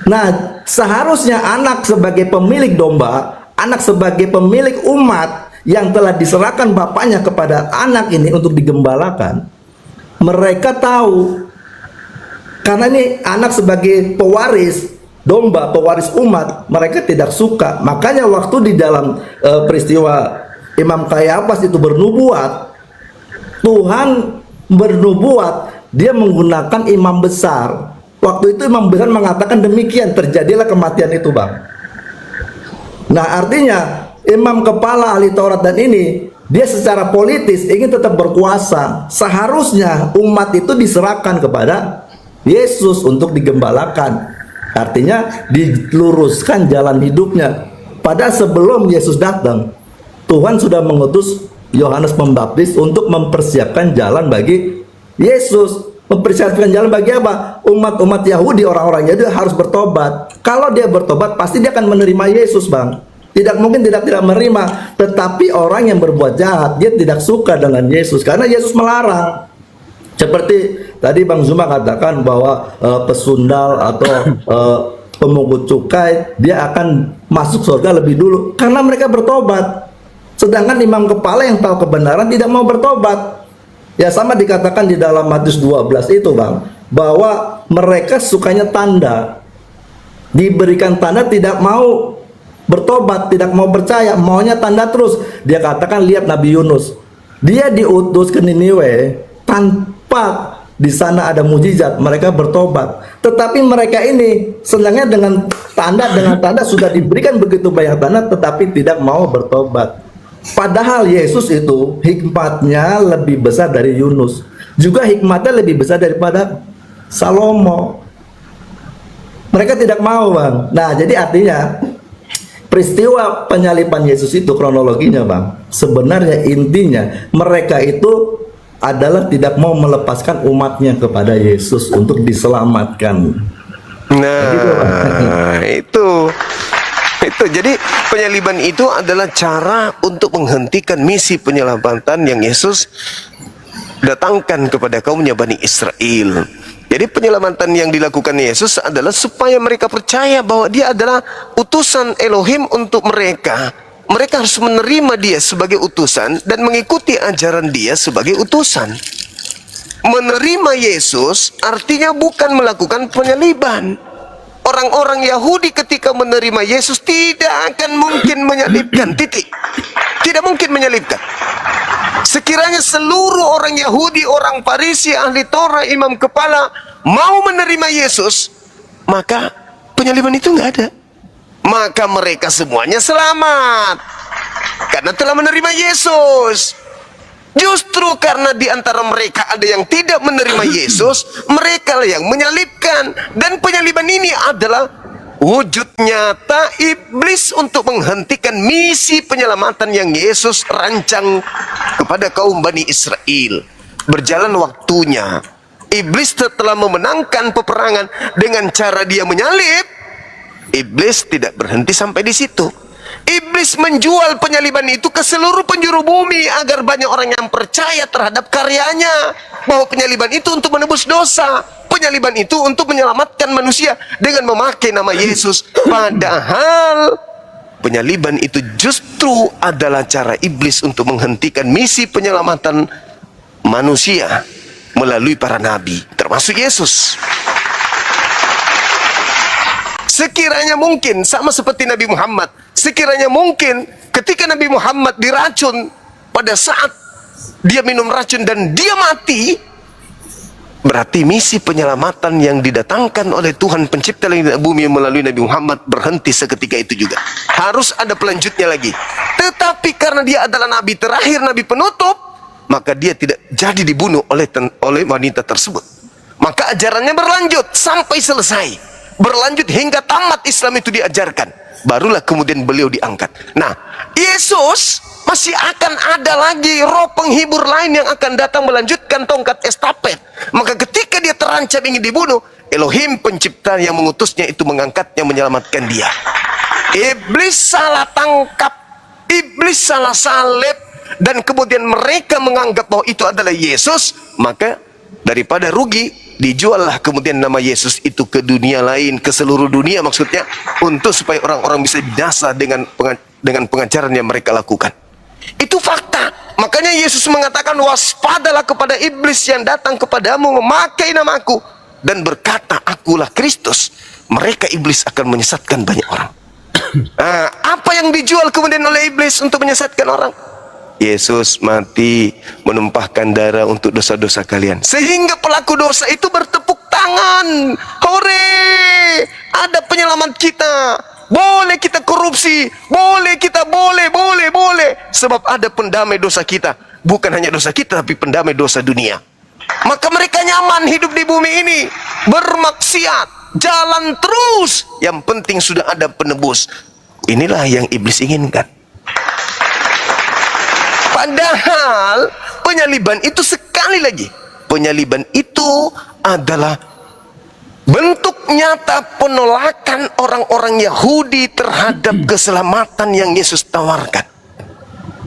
Speaker 2: Nah, seharusnya anak sebagai pemilik domba, anak sebagai pemilik umat yang telah diserahkan bapaknya kepada anak ini untuk digembalakan, mereka tahu. Karena ini anak sebagai pewaris, domba, pewaris umat, mereka tidak suka. Makanya waktu di dalam peristiwa Imam Kayafas itu bernubuat, Tuhan bernubuat, dia menggunakan imam besar. Waktu itu imam besar mengatakan demikian, terjadilah kematian itu, Bang. Nah, artinya imam kepala ahli Taurat dan ini, dia secara politis ingin tetap berkuasa. Seharusnya umat itu diserahkan kepada Yesus untuk digembalakan. Artinya diluruskan jalan hidupnya. Padahal sebelum Yesus datang, Tuhan sudah mengutus Yohanes Pembaptis untuk mempersiapkan jalan bagi Yesus. Mempersiapkan jalan bagi apa? Umat-umat Yahudi, orang-orang Yahudi harus bertobat. Kalau dia bertobat, pasti dia akan menerima Yesus, Bang. Tidak mungkin tidak menerima. Tetapi orang yang berbuat jahat, dia tidak suka dengan Yesus karena Yesus melarang. Seperti tadi Bang Zuma katakan bahwa pesundal atau pemungut cukai, dia akan masuk surga lebih dulu karena mereka bertobat. Sedangkan imam kepala yang tahu kebenaran tidak mau bertobat. Ya, sama dikatakan di dalam Matius 12 itu, Bang, bahwa mereka sukanya tanda. Diberikan tanda tidak mau bertobat, tidak mau percaya, maunya tanda terus. Dia katakan, lihat Nabi Yunus. Dia diutus ke Niniwe tanpa di sana ada mujizat, mereka bertobat. Tetapi mereka ini senangnya dengan tanda sudah diberikan begitu banyak tanda, tetapi tidak mau bertobat. Padahal Yesus itu hikmatnya lebih besar dari Yunus, juga hikmatnya lebih besar daripada Salomo. Mereka tidak mau, Bang. Nah, jadi artinya peristiwa penyaliban Yesus itu kronologinya, Bang, sebenarnya intinya mereka itu adalah tidak mau melepaskan umatnya kepada Yesus untuk diselamatkan.
Speaker 1: Nah, itu jadi penyaliban itu adalah cara untuk menghentikan misi penyelamatan yang Yesus datangkan kepada kaumnya Bani Israel. Jadi penyelamatan yang dilakukan Yesus adalah supaya mereka percaya bahwa dia adalah utusan Elohim untuk mereka. Mereka harus menerima dia sebagai utusan dan mengikuti ajaran dia sebagai utusan. Menerima Yesus artinya bukan melakukan penyaliban. Orang-orang Yahudi ketika menerima Yesus tidak akan mungkin menyalibkan, titik. Tidak mungkin menyalibkan. Sekiranya seluruh orang Yahudi, orang Farisi, ahli Torah, imam kepala mau menerima Yesus, maka penyaliban itu nggak ada. Maka mereka semuanya selamat karena telah menerima Yesus. Justru karena di antara mereka ada yang tidak menerima Yesus, mereka lah yang menyalibkan. Dan penyaliban ini adalah wujud nyata iblis untuk menghentikan misi penyelamatan yang Yesus rancang kepada kaum Bani Israel. Berjalan waktunya, iblis setelah memenangkan peperangan dengan cara dia menyalib, iblis tidak berhenti sampai di situ. Iblis menjual penyaliban itu ke seluruh penjuru bumi agar banyak orang yang percaya terhadap karyanya, bahwa penyaliban itu untuk menebus dosa, penyaliban itu untuk menyelamatkan manusia dengan memakai nama Yesus. Padahal penyaliban itu justru adalah cara iblis untuk menghentikan misi penyelamatan manusia melalui para nabi, termasuk Yesus. Sekiranya mungkin, sama seperti Nabi Muhammad, sekiranya mungkin ketika Nabi Muhammad diracun, pada saat dia minum racun dan dia mati, berarti misi penyelamatan yang didatangkan oleh Tuhan pencipta langit dan bumi melalui Nabi Muhammad berhenti seketika itu juga. Harus ada pelanjutnya lagi. Tetapi karena dia adalah nabi terakhir, nabi penutup, maka dia tidak jadi dibunuh oleh wanita tersebut. Maka ajarannya berlanjut sampai selesai, berlanjut hingga tamat Islam itu diajarkan. Barulah kemudian beliau diangkat. Nah, Yesus masih akan ada lagi roh penghibur lain yang akan datang melanjutkan tongkat estafet. Maka ketika dia terancam ingin dibunuh, Elohim pencipta yang mengutusnya itu mengangkatnya, menyelamatkan dia. Iblis salah tangkap, iblis salah salib, dan kemudian mereka menganggap bahwa itu adalah Yesus. Maka daripada rugi, dijuallah kemudian nama Yesus itu ke dunia lain, ke seluruh dunia maksudnya, untuk supaya orang-orang bisa binasa dengan pengajaran yang mereka lakukan. Itu fakta. Makanya Yesus mengatakan, waspadalah kepada iblis yang datang kepadamu memakai namaku dan berkata, akulah Kristus. mereka iblis akan menyesatkan banyak orang. Nah, apa yang dijual kemudian oleh iblis untuk menyesatkan orang? Yesus mati menumpahkan darah untuk dosa-dosa kalian, sehingga pelaku dosa itu bertepuk tangan. Hore, ada penyelamat kita. Boleh kita korupsi, boleh kita boleh. Sebab ada pendamai dosa kita. Bukan hanya dosa kita, tapi pendamai dosa dunia. Maka mereka nyaman hidup di bumi ini, bermaksiat, jalan terus. Yang penting sudah ada penebus. Inilah yang iblis inginkan. Padahal penyaliban itu, sekali lagi, penyaliban itu adalah bentuk nyata penolakan orang-orang Yahudi terhadap keselamatan yang Yesus tawarkan.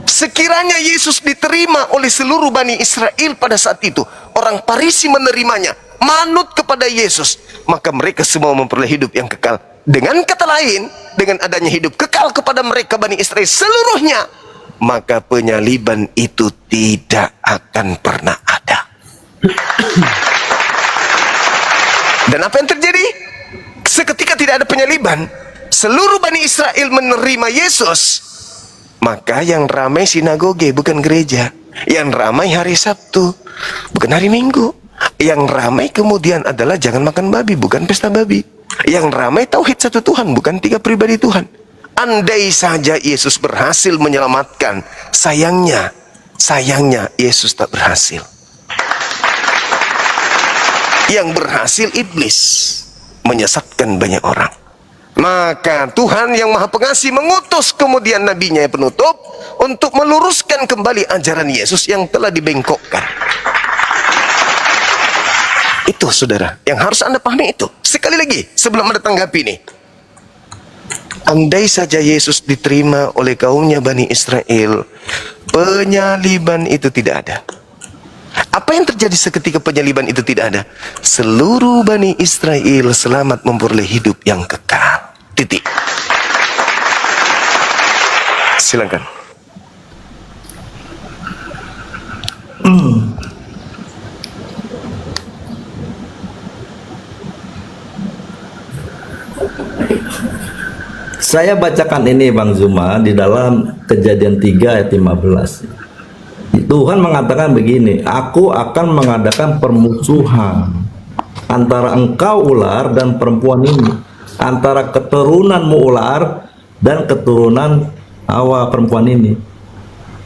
Speaker 1: Sekiranya Yesus diterima oleh seluruh Bani Israel pada saat itu, orang Farisi menerimanya, manut kepada Yesus, maka mereka semua memperoleh hidup yang kekal. Dengan kata lain, dengan adanya hidup kekal kepada mereka Bani Israel seluruhnya, maka penyaliban itu tidak akan pernah ada. Dan apa yang terjadi? Seketika tidak ada penyaliban, seluruh Bani Israel menerima Yesus, maka yang ramai sinagoge bukan gereja, yang ramai hari Sabtu bukan hari Minggu, yang ramai kemudian adalah jangan makan babi bukan pesta babi, yang ramai tauhid satu Tuhan bukan tiga pribadi Tuhan. Andai saja Yesus berhasil menyelamatkan, sayangnya Yesus tak berhasil. Yang berhasil iblis menyesatkan banyak orang. Maka Tuhan yang Maha Pengasih mengutus kemudian nabinya yang penutup untuk meluruskan kembali ajaran Yesus yang telah dibengkokkan. Itu saudara yang harus Anda pahami itu. Sekali lagi sebelum Anda tanggapi ini, andai saja Yesus diterima oleh kaumnya Bani Israel, penyaliban itu tidak ada. Apa yang terjadi seketika penyaliban itu tidak ada? Seluruh Bani Israel selamat memperoleh hidup yang kekal. Titik. Silakan.
Speaker 2: Saya bacakan ini Bang Zuma di dalam Kejadian 3 ayat 15. Tuhan mengatakan begini, aku akan mengadakan permusuhan antara engkau ular dan perempuan ini, antara keturunanmu ular dan keturunan Hawa perempuan ini.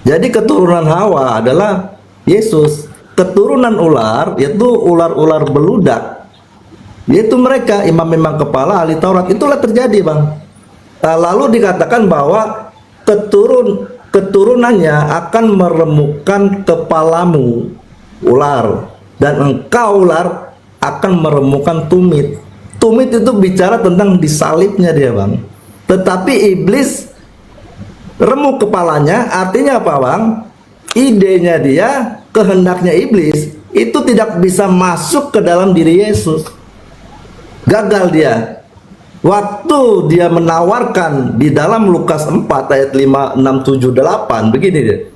Speaker 2: Jadi keturunan Hawa adalah Yesus, keturunan ular yaitu ular-ular beludak, yaitu mereka imam-imam kepala ahli Taurat. Itulah terjadi Bang. Lalu dikatakan bahwa keturunannya akan meremukkan kepalamu ular, dan engkau ular akan meremukkan tumit. Tumit itu bicara tentang disalibnya dia Bang. Tetapi iblis remuk kepalanya, artinya apa Bang? Idenya dia, kehendaknya iblis itu tidak bisa masuk ke dalam diri Yesus. Gagal dia. Waktu dia menawarkan di dalam Lukas 4 ayat 5, 6, 7, 8 begini dia.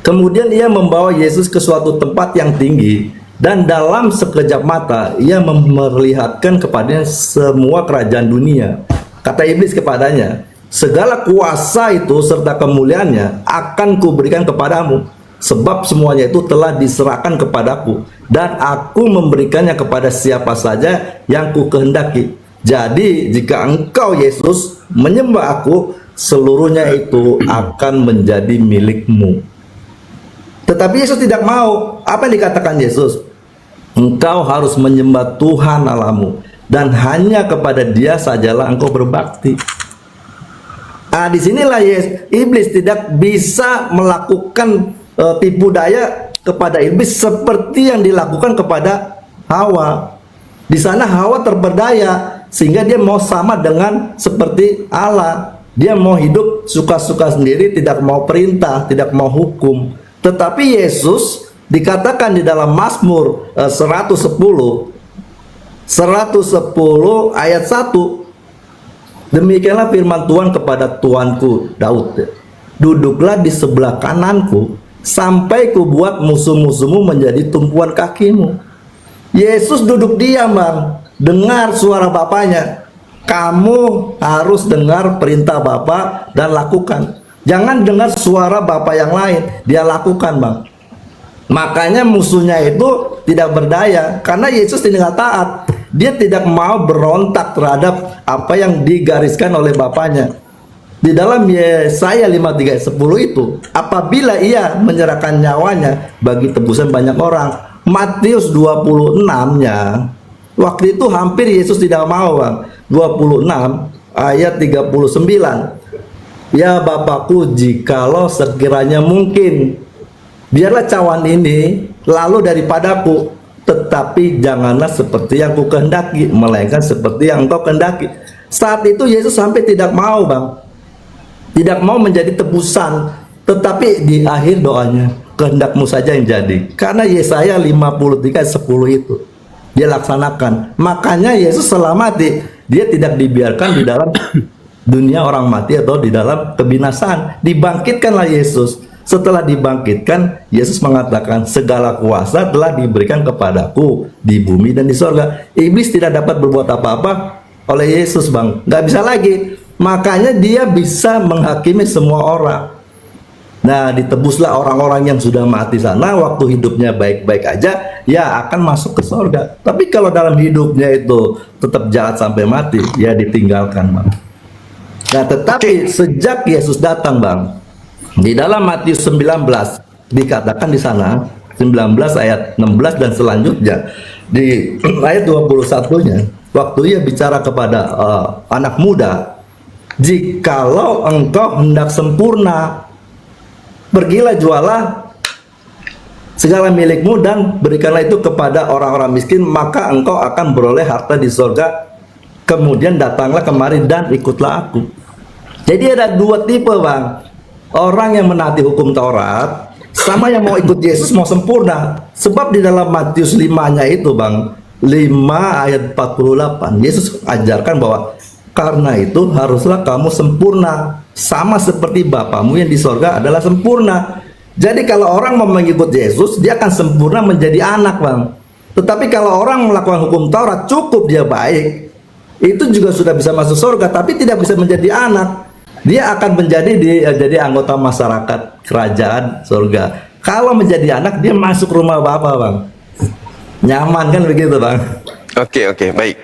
Speaker 2: Kemudian ia membawa Yesus ke suatu tempat yang tinggi, dan dalam sekejap mata ia memperlihatkan kepadanya semua kerajaan dunia. Kata iblis kepadanya, segala kuasa itu serta kemuliaannya akan kuberikan kepadamu, sebab semuanya itu telah diserahkan kepadaku, dan aku memberikannya kepada siapa saja yang ku kehendaki. Jadi jika engkau Yesus menyembah aku, seluruhnya itu akan menjadi milikmu. Tetapi Yesus tidak mau. Apa yang dikatakan Yesus? Engkau harus menyembah Tuhan Allahmu, dan hanya kepada Dia sajalah engkau berbakti. Disinilah iblis tidak bisa melakukan tipu daya kepada iblis seperti yang dilakukan kepada Hawa. Di sana Hawa terperdaya sehingga dia mau sama dengan seperti Allah. Dia mau hidup suka-suka sendiri, tidak mau perintah, tidak mau hukum. Tetapi Yesus dikatakan di dalam Mazmur 110 ayat 1, demikianlah firman Tuhan kepada Tuanku Daud, duduklah di sebelah kananku sampai ku buat musuh-musuhmu menjadi tumpuan kakimu. Yesus duduk diam Bang. dengar suara bapaknya. Kamu harus dengar perintah bapak dan lakukan. Jangan dengar suara bapak yang lain, dia lakukan, Bang. Makanya musuhnya itu tidak berdaya karena Yesus tidak taat. Dia tidak mau berontak terhadap apa yang digariskan oleh bapaknya. Di dalam Yesaya 53 ayat 10 itu, apabila ia menyerahkan nyawanya bagi tebusan banyak orang. Matius 26-nya, waktu itu hampir Yesus tidak mau, Bang. 26 ayat 39. Ya Bapakku, jikalau sekiranya mungkin, biarlah cawan ini lalu daripadaku, tetapi janganlah seperti yang ku kehendaki, melainkan seperti yang engkau kehendaki. Saat itu Yesus sampai tidak mau, Bang. Tidak mau menjadi tebusan, tetapi di akhir doanya, kehendakmu saja yang jadi. Karena Yesaya 53 ayat 10 itu dia laksanakan. Makanya Yesus setelah mati, dia tidak dibiarkan di dalam dunia orang mati atau di dalam kebinasaan. Dibangkitkanlah Yesus. Setelah dibangkitkan, Yesus mengatakan, segala kuasa telah diberikan kepadaku di bumi dan di sorga. Iblis tidak dapat berbuat apa-apa oleh Yesus, Bang. Nggak bisa lagi. Makanya dia bisa menghakimi semua orang. Nah, ditebuslah orang-orang yang sudah mati sana, waktu hidupnya baik-baik aja, ya akan masuk ke sorga. Tapi kalau dalam hidupnya itu tetap jahat sampai mati, ya ditinggalkan, Bang. Nah, tetapi sejak Yesus datang, Bang, di dalam Matius 19 dikatakan di sana, 19 ayat 16 dan selanjutnya, di ayat 21-nya, waktu ia bicara kepada anak muda, jikalau engkau hendak sempurna, pergilah jualah segala milikmu dan berikanlah itu kepada orang-orang miskin, maka engkau akan beroleh harta di sorga. Kemudian datanglah kemari dan ikutlah aku. Jadi ada dua tipe, Bang. Orang yang menaati hukum Taurat sama yang mau ikut Yesus, mau sempurna. Sebab di dalam Matius 5-nya itu, Bang, 5 ayat 48, Yesus ajarkan bahwa karena itu haruslah kamu sempurna, sama seperti Bapamu yang di sorga adalah sempurna. Jadi kalau orang mau mengikut Yesus, dia akan sempurna menjadi anak, Bang. Tetapi kalau orang melakukan hukum Taurat, cukup dia baik, itu juga sudah bisa masuk surga, tapi tidak bisa menjadi anak. Dia akan jadi anggota masyarakat kerajaan surga. Kalau menjadi anak, dia masuk rumah Bapa, Bang. Nyaman kan begitu, Bang?
Speaker 1: Oke, baik.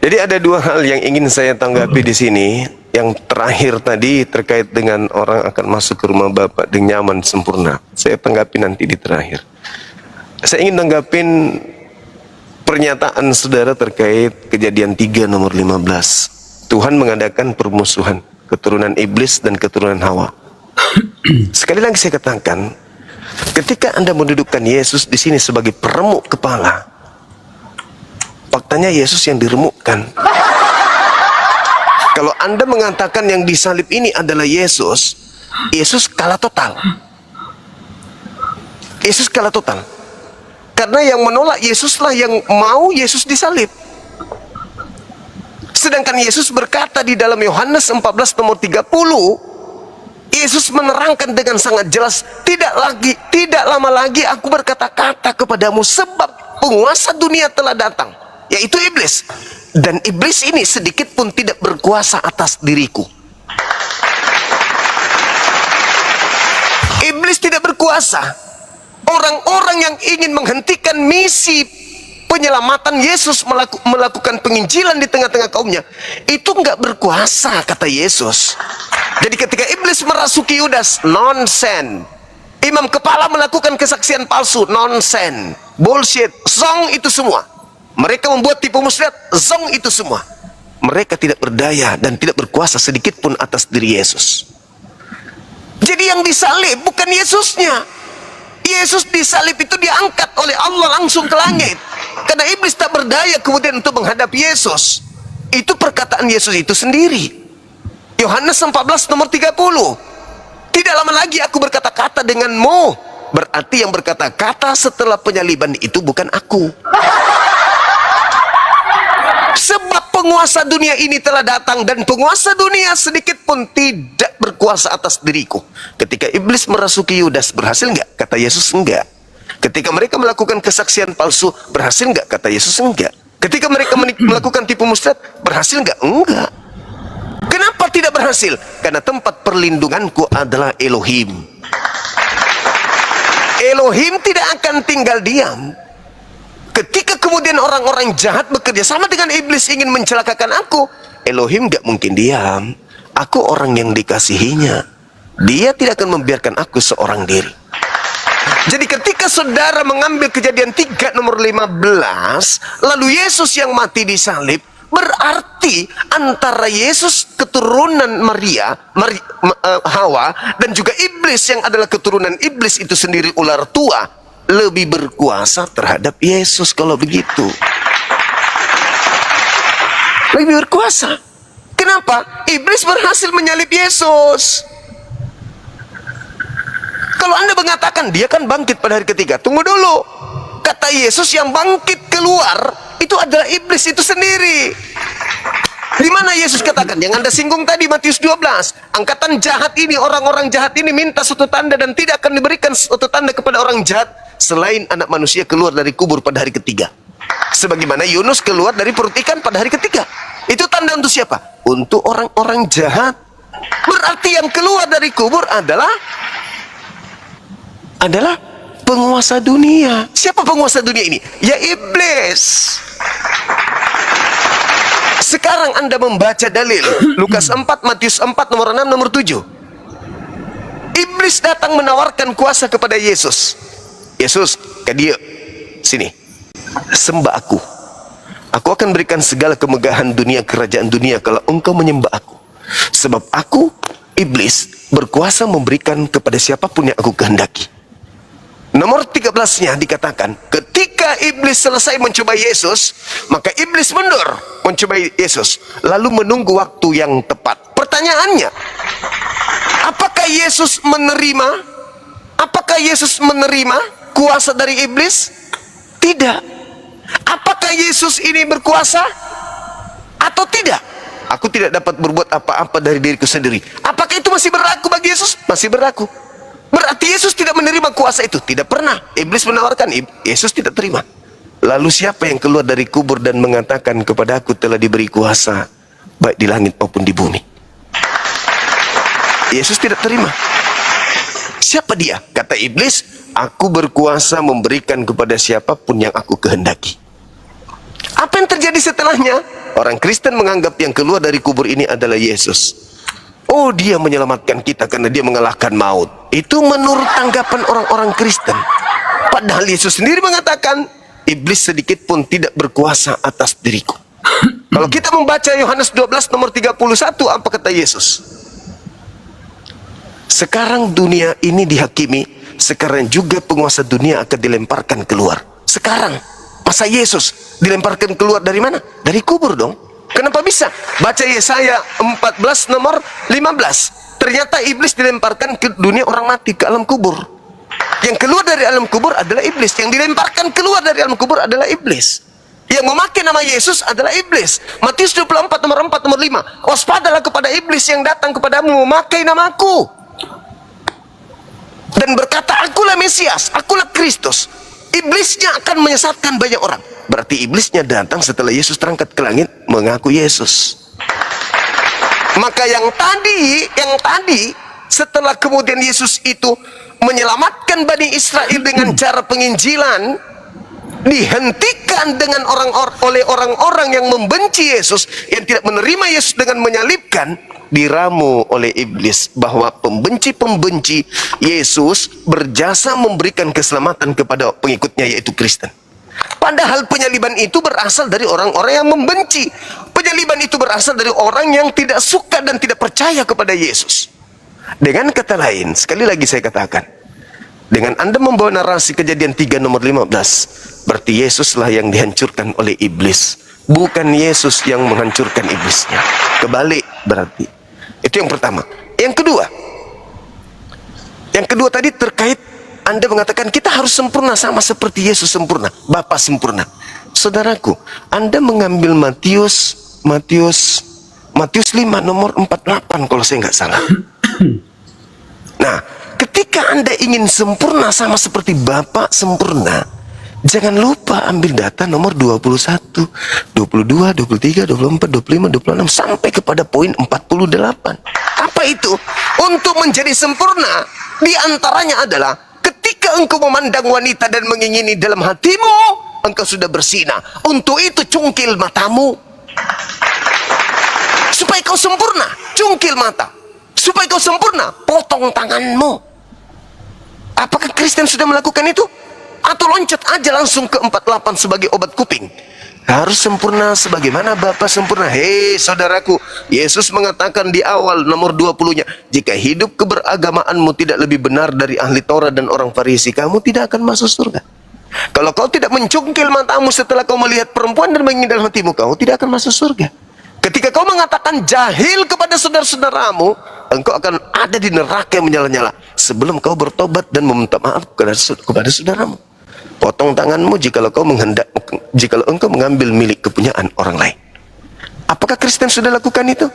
Speaker 1: Jadi ada dua hal yang ingin saya tanggapi di sini. Yang terakhir tadi terkait dengan orang akan masuk ke rumah Bapa dengan nyaman sempurna. Saya tanggapi nanti di terakhir. Saya ingin tanggapin pernyataan saudara terkait Kejadian 3 nomor 15. Tuhan mengadakan permusuhan keturunan iblis dan keturunan Hawa. Sekali lagi saya katakan, ketika Anda mendudukkan Yesus di sini sebagai peremuk kepala, faktanya Yesus yang diremukkan. Kalau Anda mengatakan yang disalib ini adalah Yesus, Yesus kalah total. Yesus kalah total. Karena yang menolak Yesuslah yang mau Yesus disalib. Sedangkan Yesus berkata di dalam Yohanes 14 nomor 30, Yesus menerangkan dengan sangat jelas, tidak lama lagi aku berkata-kata kepadamu, sebab penguasa dunia telah datang, yaitu iblis. Dan iblis ini sedikit pun tidak berkuasa atas diriku. Iblis tidak berkuasa. Orang-orang yang ingin menghentikan misi penyelamatan Yesus, melakukan penginjilan di tengah-tengah kaumnya, itu nggak berkuasa, kata Yesus. Jadi ketika iblis merasuki Yudas, nonsen. Imam kepala melakukan kesaksian palsu, nonsen, bullshit, zong itu semua. Mereka membuat tipu muslihat, zong itu semua. Mereka tidak berdaya dan tidak berkuasa sedikit pun atas diri Yesus. Jadi yang disalib bukan Yesusnya. Yesus disalib itu diangkat oleh Allah langsung ke langit. Karena iblis tak berdaya kemudian untuk menghadapi Yesus. Itu perkataan Yesus itu sendiri. Yohanes 14 nomor 30. Tidak lama lagi aku berkata-kata denganmu. Berarti yang berkata-kata setelah penyaliban itu bukan aku. Sebab penguasa dunia ini telah datang, dan penguasa dunia sedikit pun tidak berkuasa atas diriku. Ketika iblis merasuki Yudas, berhasil nggak? Kata Yesus enggak. Ketika mereka melakukan kesaksian palsu, berhasil nggak? Kata Yesus enggak. Ketika mereka melakukan tipu muslihat, berhasil nggak? Enggak. Kenapa tidak berhasil? Karena tempat perlindunganku adalah Elohim. Elohim tidak akan tinggal diam. Ketika kemudian orang-orang jahat bekerja sama dengan iblis ingin mencelakakan aku, Elohim gak mungkin diam. Aku orang yang dikasihinya. Dia tidak akan membiarkan aku seorang diri. Jadi ketika saudara mengambil Kejadian 3 nomor 15, lalu Yesus yang mati di salib, berarti antara Yesus keturunan Hawa dan juga iblis yang adalah keturunan iblis itu sendiri, ular tua, lebih berkuasa terhadap Yesus. Kalau begitu, lebih berkuasa. Kenapa? Iblis berhasil menyalib Yesus. Kalau Anda mengatakan dia kan bangkit pada hari ketiga, tunggu dulu. Kata Yesus yang bangkit keluar itu adalah iblis itu sendiri. Di mana Yesus katakan yang Anda singgung tadi, Matius 12, angkatan jahat ini, orang-orang jahat ini minta suatu tanda dan tidak akan diberikan suatu tanda kepada orang jahat selain anak manusia keluar dari kubur pada hari ketiga. Sebagaimana Yunus keluar dari perut ikan pada hari ketiga. Itu tanda untuk siapa? Untuk orang-orang jahat. Berarti yang keluar dari kubur adalah penguasa dunia. Siapa penguasa dunia ini? Ya iblis. Sekarang Anda membaca dalil Lukas 4, Matius 4, nomor 6, nomor 7. Iblis datang menawarkan kuasa kepada Yesus. Yesus, ke dia, sini, sembah aku. Aku akan berikan segala kemegahan dunia, kerajaan dunia kalau engkau menyembah aku. Sebab aku, iblis, berkuasa memberikan kepada siapapun yang aku kehendaki. Nomor 13-nya dikatakan, ketika iblis selesai mencoba Yesus, maka iblis mundur mencoba Yesus, lalu menunggu waktu yang tepat. Pertanyaannya, apakah Yesus menerima? Apakah Yesus menerima kuasa dari iblis? Tidak. Apakah Yesus ini berkuasa atau tidak? Aku tidak dapat berbuat apa-apa dari diriku sendiri. Apakah itu masih berlaku bagi Yesus? Masih berlaku. Berarti Yesus tidak menerima kuasa itu? Tidak pernah. Iblis menawarkan, Yesus tidak terima. Lalu siapa yang keluar dari kubur dan mengatakan kepada aku telah diberi kuasa baik di langit maupun di bumi? Yesus tidak terima. Siapa dia? Kata iblis, aku berkuasa memberikan kepada siapapun yang aku kehendaki. Apa yang terjadi setelahnya? Orang Kristen menganggap yang keluar dari kubur ini adalah Yesus. Oh, dia menyelamatkan kita karena dia mengalahkan maut. Itu menurut tanggapan orang-orang Kristen. Padahal Yesus sendiri mengatakan, iblis sedikit pun tidak berkuasa atas diriku. Kalau kita membaca Yohanes 12 nomor 31, apa kata Yesus? Sekarang dunia ini dihakimi, sekarang juga penguasa dunia akan dilemparkan keluar. Sekarang, masa Yesus dilemparkan keluar dari mana? Dari kubur dong. Kenapa bisa? Baca Yesaya 14 nomor 15. Ternyata iblis dilemparkan ke dunia orang mati, ke alam kubur. Yang keluar dari alam kubur adalah iblis. Yang dilemparkan keluar dari alam kubur adalah iblis. Yang memakai nama Yesus adalah iblis. Matius 24 nomor 4 nomor 5. Waspadalah kepada iblis yang datang kepadamu memakai namaku dan berkata, akulah Mesias, akulah Kristus. Iblisnya akan menyesatkan banyak orang. Berarti iblisnya datang setelah Yesus terangkat ke langit mengaku Yesus. Maka yang tadi setelah kemudian Yesus itu menyelamatkan Bani Israel dengan cara penginjilan, dihentikan dengan oleh orang-orang yang membenci Yesus, yang tidak menerima Yesus dengan menyalibkan, diramu oleh iblis bahwa pembenci-pembenci Yesus berjasa memberikan keselamatan kepada pengikutnya, yaitu Kristen. Padahal penyaliban itu berasal dari orang-orang yang membenci. Penyaliban itu berasal dari orang yang tidak suka dan tidak percaya kepada Yesus. Dengan kata lain, sekali lagi saya katakan, dengan Anda membawa narasi Kejadian 3 nomor 15, berarti Yesuslah yang dihancurkan oleh iblis, bukan Yesus yang menghancurkan iblisnya. Kebalik berarti. Itu yang pertama. Yang kedua tadi terkait Anda mengatakan kita harus sempurna sama seperti Yesus sempurna, Bapa sempurna. Saudaraku, Anda mengambil Matius 5 nomor 48 kalau saya nggak salah. Nah, ketika Anda ingin sempurna sama seperti Bapa sempurna, Jangan lupa ambil data nomor 21, 22, 23, 24, 25, 26 sampai kepada poin 48. Apa itu? Untuk menjadi sempurna, di antaranya adalah ketika engkau memandang wanita dan mengingini dalam hatimu, engkau sudah bersinah. Untuk itu cungkil matamu. Supaya kau sempurna, cungkil mata. Supaya kau sempurna, potong tanganmu. Apakah Kristen sudah melakukan itu? Atau loncat aja langsung ke 48 sebagai obat kuping? Harus sempurna sebagaimana Bapa sempurna. Hei saudaraku, Yesus mengatakan di awal nomor 20-nya, jika hidup keberagamaanmu tidak lebih benar dari ahli Taurat dan orang Farisi, kamu tidak akan masuk surga. Kalau kau tidak mencungkil matamu setelah kau melihat perempuan dan mengingin dalam hatimu, kau tidak akan masuk surga. Ketika kau mengatakan jahil kepada saudara-saudaramu, engkau akan ada di neraka yang menyala-nyala sebelum kau bertobat dan meminta maaf kepada saudaramu. Potong tanganmu jikalau engkau mengambil milik kepunyaan orang lain. Apakah Kristen sudah lakukan itu?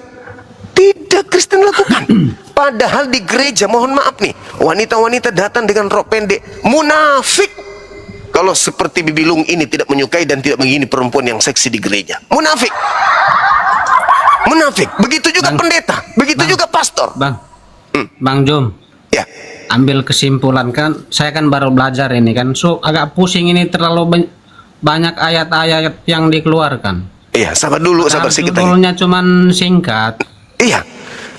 Speaker 1: Tidak, Kristen lakukan. Padahal di gereja, mohon maaf nih, wanita-wanita datang dengan rok pendek, munafik. Kalau seperti Bibi Lung ini tidak menyukai dan tidak mengingini perempuan yang seksi di gereja, munafik. Munafik. Begitu juga pendeta, begitu juga pastor.
Speaker 3: Bang Jom.
Speaker 1: Ya.
Speaker 3: Ambil kesimpulan, kan saya kan baru belajar ini kan, so agak pusing ini, terlalu banyak ayat-ayat yang dikeluarkan.
Speaker 1: Iya, sabar dulu, sabar sedikit lagi.
Speaker 3: Judulnya cuman singkat.
Speaker 1: Iya,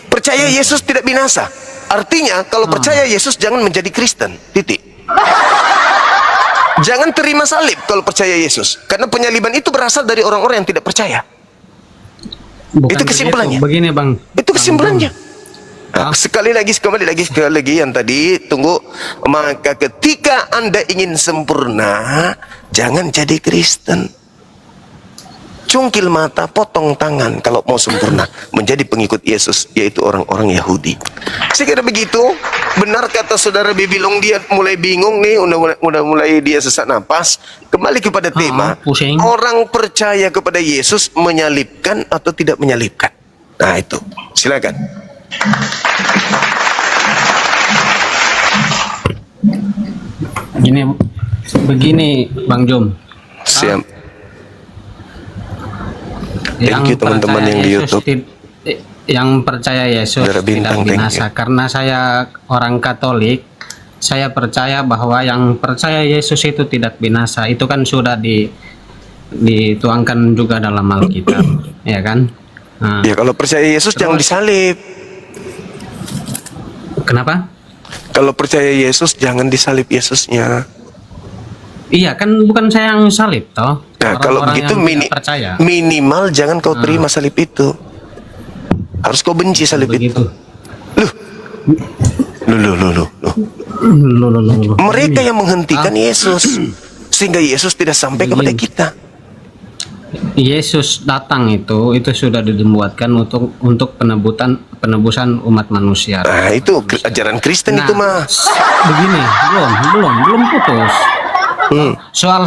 Speaker 1: percaya Yesus tidak binasa. Artinya kalau percaya Yesus jangan menjadi Kristen, titik. Jangan terima salib kalau percaya Yesus, karena penyaliban itu berasal dari orang-orang yang tidak percaya.
Speaker 3: Bukan
Speaker 1: itu kesimpulannya.
Speaker 3: Begini Bang.
Speaker 1: Itu kesimpulannya. Nah, sekali lagi yang tadi, tunggu. Maka ketika Anda ingin sempurna, jangan jadi Kristen. Cungkil mata, potong tangan kalau mau sempurna, menjadi pengikut Yesus, yaitu orang-orang Yahudi. Saya kira begitu. Benar kata saudara Bibi Long, dia mulai bingung nih, udah mulai dia sesak napas. Kembali kepada tema,
Speaker 3: pusing.
Speaker 1: Orang percaya kepada Yesus menyalibkan atau tidak menyalibkan. Nah itu, silakan.
Speaker 3: Begini Bang Jom.
Speaker 1: Siap. Thank you teman-teman yang di YouTube.
Speaker 3: Yang percaya Yesus tidak binasa. Karena saya orang Katolik, saya percaya bahwa yang percaya Yesus itu tidak binasa. Itu kan sudah dituangkan juga dalam Alkitab, ya kan? Nah,
Speaker 1: ya kalau percaya Yesus jangan disalib.
Speaker 3: Kenapa?
Speaker 1: Kalau percaya Yesus jangan disalib Yesusnya.
Speaker 3: Iya kan, bukan saya yang salib toh.
Speaker 1: Nah kalau begitu minimal jangan kau terima salib itu. Harus kau benci salib itu. Loh. Mereka yang menghentikan Yesus sehingga Yesus tidak sampai kepada kita.
Speaker 3: Yesus datang itu sudah dibuatkan untuk penebusan umat manusia.
Speaker 1: Nah, itu ajaran Kristen itu mah.
Speaker 3: Begini, belum putus. Soal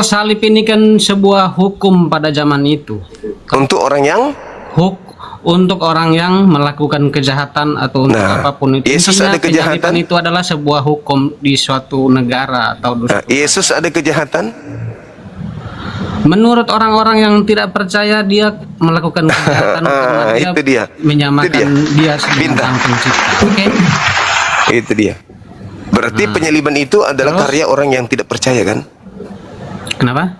Speaker 3: salib ini kan sebuah hukum pada zaman itu.
Speaker 1: Untuk orang yang
Speaker 3: untuk orang yang melakukan kejahatan atau untuk apapun itu.
Speaker 1: Yesus ada kejahatan
Speaker 3: itu adalah sebuah hukum di suatu negara atau
Speaker 1: Yesus ada kejahatan.
Speaker 3: Menurut orang-orang yang tidak percaya, dia melakukan kejahatan karena dia menyamakan dia sebagai Sang Pencipta. Oke?
Speaker 1: Itu dia. Berarti penyaliban itu adalah karya orang yang tidak percaya kan?
Speaker 3: Kenapa?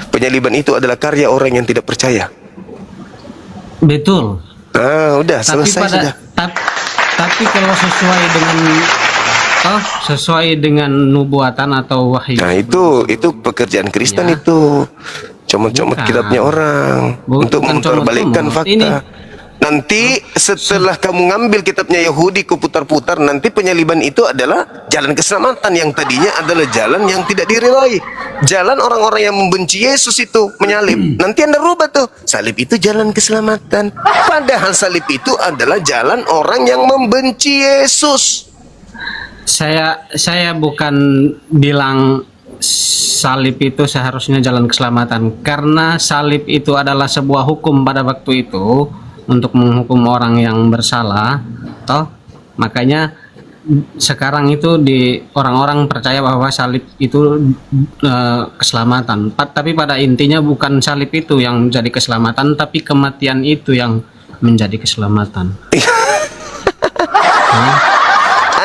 Speaker 1: Penyaliban itu adalah karya orang yang tidak percaya.
Speaker 3: Betul.
Speaker 1: Udah selesai sudah.
Speaker 3: Tapi kalau sesuai dengan nubuatan atau wahyu.
Speaker 1: Nah itu pekerjaan Kristen itu. Comot-comot kitabnya orang untuk memperbalikkan fakta. Nanti setelah kamu ngambil kitabnya Yahudi, kau putar-putar, nanti penyaliban itu adalah jalan keselamatan yang tadinya adalah jalan yang tidak diridhoi. Jalan orang-orang yang membenci Yesus itu menyalib. Nanti Anda rubah tuh. Salib itu jalan keselamatan. Padahal salib itu adalah jalan orang yang membenci Yesus.
Speaker 3: Saya bukan bilang salib itu seharusnya jalan keselamatan, karena salib itu adalah sebuah hukum pada waktu itu untuk menghukum orang yang bersalah, toh makanya sekarang itu di orang-orang percaya bahwa salib itu keselamatan. Tapi pada intinya bukan salib itu yang menjadi keselamatan, tapi kematian itu yang menjadi keselamatan.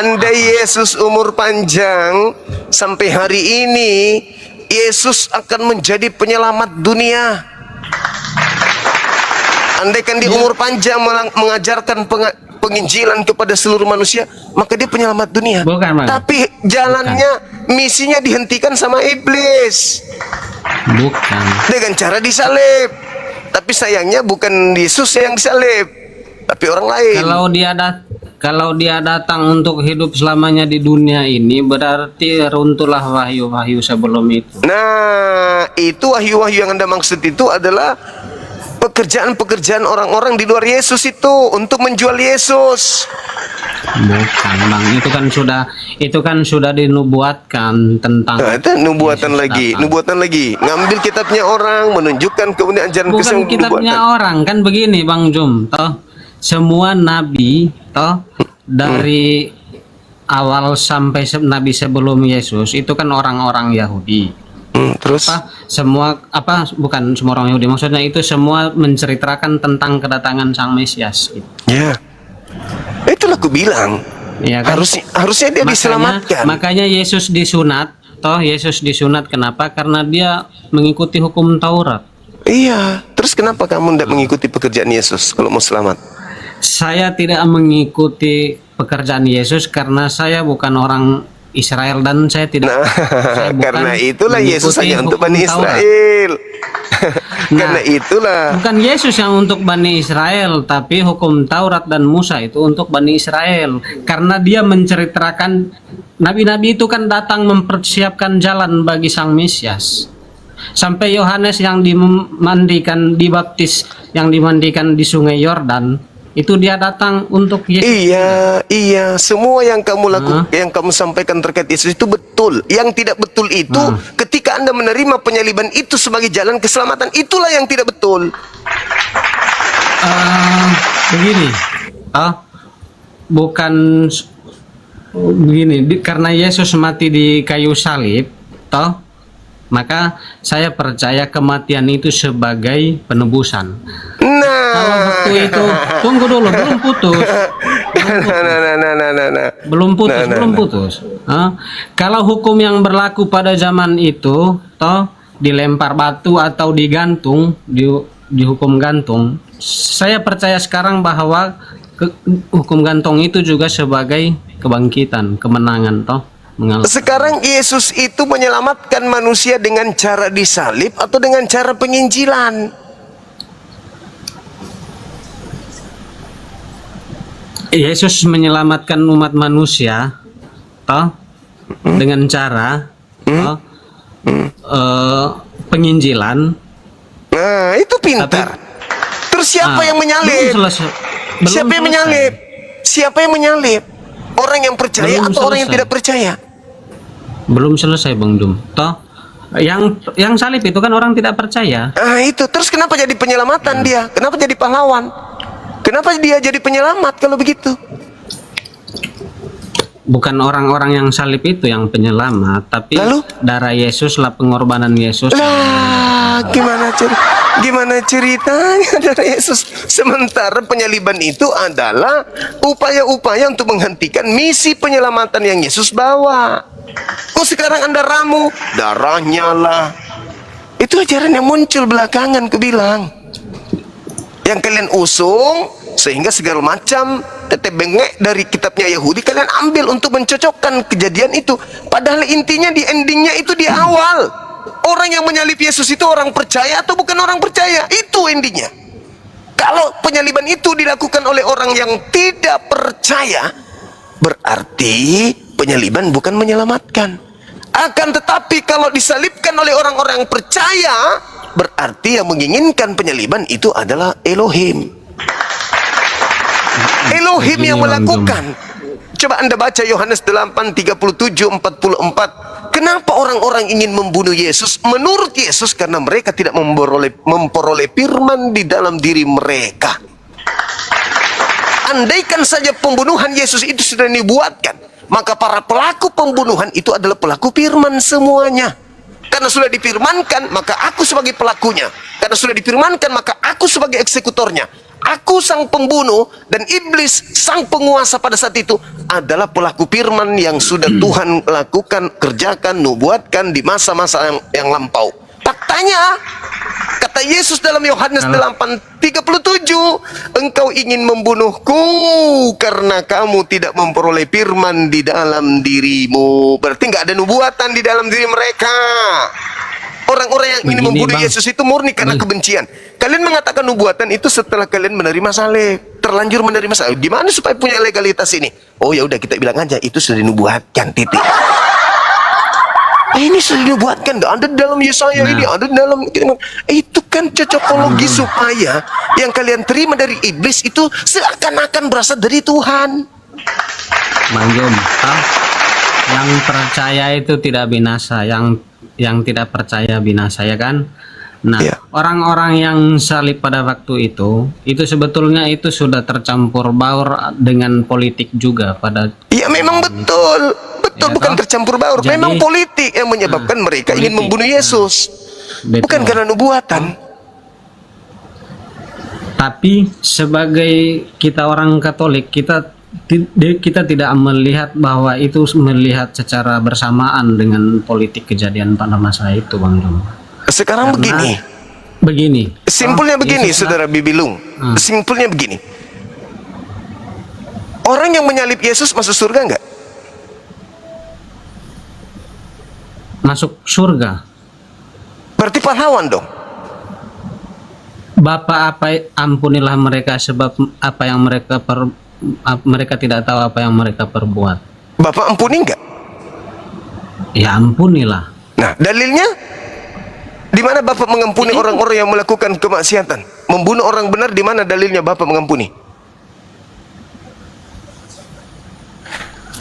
Speaker 1: Andai Yesus umur panjang sampai hari ini, Yesus akan menjadi penyelamat dunia. Andaikan dia umur panjang mengajarkan penginjilan kepada seluruh manusia, maka dia penyelamat dunia.
Speaker 3: Bukan, Bang.
Speaker 1: Tapi jalannya, misinya dihentikan sama iblis.
Speaker 3: Bukan.
Speaker 1: Dengan cara disalib. Tapi sayangnya bukan Yesus yang disalib, tapi orang lain.
Speaker 3: Kalau dia datang untuk hidup selamanya di dunia ini, berarti runtuhlah wahyu-wahyu sebelum itu.
Speaker 1: Nah, itu wahyu-wahyu yang Anda maksud itu adalah pekerjaan-pekerjaan orang-orang di luar Yesus itu untuk menjual Yesus.
Speaker 3: Bukan, Bang. Itu kan sudah dinubuatkan tentang.
Speaker 1: Nah, itu nubuatan
Speaker 3: Yesus
Speaker 1: lagi,
Speaker 3: datang.
Speaker 1: nubuatan lagi. Ngambil kitabnya orang, menunjukkan kemudian ajaran
Speaker 3: Bukan
Speaker 1: Kristus
Speaker 3: kitabnya orang, kan begini, Bang Jum. Toh semua nabi, toh dari awal sampai nabi sebelum Yesus itu kan orang-orang Yahudi.
Speaker 1: Terus
Speaker 3: Bukan semua orang Yahudi, maksudnya itu semua menceritakan tentang kedatangan Sang Mesias gitu.
Speaker 1: ya, itulah aku bilang.
Speaker 3: Ya kan?
Speaker 1: Harusnya dia diselamatkan.
Speaker 3: Makanya Yesus disunat. Yesus disunat kenapa? Karena dia mengikuti hukum Taurat.
Speaker 1: Iya. Terus kenapa kamu tidak mengikuti pekerjaan Yesus kalau mau selamat?
Speaker 3: Saya tidak mengikuti pekerjaan Yesus karena saya bukan orang Israel dan saya tidak. Saya bukan
Speaker 1: Karena itulah Yesus
Speaker 3: mengikuti
Speaker 1: hanya untuk
Speaker 3: hukum
Speaker 1: Bani
Speaker 3: Taurat.
Speaker 1: Israel. Karena itulah.
Speaker 3: Bukan Yesus yang untuk Bani Israel, tapi hukum Taurat dan Musa itu untuk Bani Israel. Karena dia menceritakan nabi-nabi itu kan datang mempersiapkan jalan bagi Sang Mesias. Sampai Yohanes yang dibaptis, yang dimandikan di Sungai Yordan, itu dia datang untuk Yesus.
Speaker 1: Iya. Semua yang kamu lakukan, yang kamu sampaikan terkait Yesus itu betul. Yang tidak betul itu ketika Anda menerima penyaliban itu sebagai jalan keselamatan, itulah yang tidak betul.
Speaker 3: Begini, bukan begini. Karena Yesus mati di kayu salib, maka saya percaya kematian itu sebagai penebusan. Kalau waktu itu, tunggu dulu, belum putus. Belum putus. Kalau hukum yang berlaku pada zaman itu, dilempar batu atau digantung, dihukum gantung, saya percaya sekarang bahwa hukum gantung itu juga sebagai kebangkitan, kemenangan,
Speaker 1: Sekarang Yesus itu menyelamatkan manusia dengan cara disalib atau dengan cara penginjilan?
Speaker 3: Yesus menyelamatkan umat manusia, dengan cara penginjilan.
Speaker 1: Nah, itu pintar. Terus siapa yang menyalib? Siapa yang menyalib? Siapa yang menyalib? Orang yang percaya atau orang yang tidak percaya?
Speaker 3: Belum selesai, Bang Dum. Yang salib itu kan orang tidak percaya.
Speaker 1: Itu. Terus kenapa jadi penyelamatan dia? Kenapa jadi pahlawan? Kenapa dia jadi penyelamat kalau begitu?
Speaker 3: Bukan orang-orang yang salib itu yang penyelamat, tapi darah Yesus lah, pengorbanan Yesus.
Speaker 1: Lah, gimana ceritanya darah Yesus? Sementara penyaliban itu adalah upaya-upaya untuk menghentikan misi penyelamatan yang Yesus bawa. Kok sekarang Anda ramu? Darahnya lah. Itu ajaran yang muncul belakangan, kubilang. Yang kalian usung, sehingga segala macam tetep bengek dari kitabnya Yahudi kalian ambil untuk mencocokkan kejadian itu. Padahal intinya di endingnya itu di awal. Orang yang menyalib Yesus itu orang percaya atau bukan orang percaya? Itu endingnya. Kalau penyaliban itu dilakukan oleh orang yang tidak percaya, berarti penyaliban bukan menyelamatkan. Akan tetapi kalau disalibkan oleh orang-orang percaya, berarti yang menginginkan penyaliban itu adalah Elohim. Elohim yang melakukan. Coba Anda baca Yohanes 8:37-44. Kenapa orang-orang ingin membunuh Yesus? Menurut Yesus karena mereka tidak memperoleh firman di dalam diri mereka. Andaikan saja pembunuhan Yesus itu sudah dibuatkan, maka para pelaku pembunuhan itu adalah pelaku firman semuanya. Karena sudah difirmankan, maka aku sebagai pelakunya. Karena sudah difirmankan, maka aku sebagai eksekutornya. Aku sang pembunuh dan iblis sang penguasa pada saat itu adalah pelaku firman yang sudah Tuhan lakukan, kerjakan, nubuatkan di masa-masa yang lampau. Faktanya, kata Yesus dalam Yohanes 8:37, engkau ingin membunuhku karena kamu tidak memperoleh firman di dalam dirimu. Berarti nggak ada nubuatan di dalam diri mereka. Orang-orang yang ingin membunuh Yesus itu murni karena kebencian. Kalian mengatakan nubuatan itu setelah kalian menerima salib, terlanjur menerima salib. Gimana supaya punya legalitas ini? Oh ya udah, kita bilang aja itu sudah dinubuatkan, titik. Ini sudah dinubuatkan, ada dalam Yesaya ini, ada dalam itu kan cocokologi supaya yang kalian terima dari iblis itu seakan-akan berasal dari Tuhan.
Speaker 3: Bang Jom, yang percaya itu tidak binasa, yang tidak percaya binasa, ya kan? Nah, orang-orang yang salib pada waktu itu sebetulnya itu sudah tercampur baur dengan politik juga pada. Iya, memang
Speaker 1: betul, ya, bukan tercampur baur. Jadi, memang politik yang menyebabkan mereka ingin membunuh Yesus, bukan karena nubuatan.
Speaker 3: Tapi sebagai kita orang Katolik, kita tidak melihat bahwa itu melihat secara bersamaan dengan politik kejadian pada masa itu, Bang Jom.
Speaker 1: Sekarang begini, simpulnya begini, Saudara Bibilung, simpulnya begini. Orang yang menyalib Yesus masuk surga enggak?
Speaker 3: Masuk surga.
Speaker 1: Berarti pahlawan dong.
Speaker 3: Bapa, ampunilah mereka sebab apa yang mereka tidak tahu apa yang mereka perbuat.
Speaker 1: Bapak ampuni enggak?
Speaker 3: Ya ampunilah.
Speaker 1: Nah, dalilnya di mana Bapak mengampuni orang-orang yang melakukan kemaksiatan, membunuh orang benar? Di mana dalilnya Bapak mengampuni?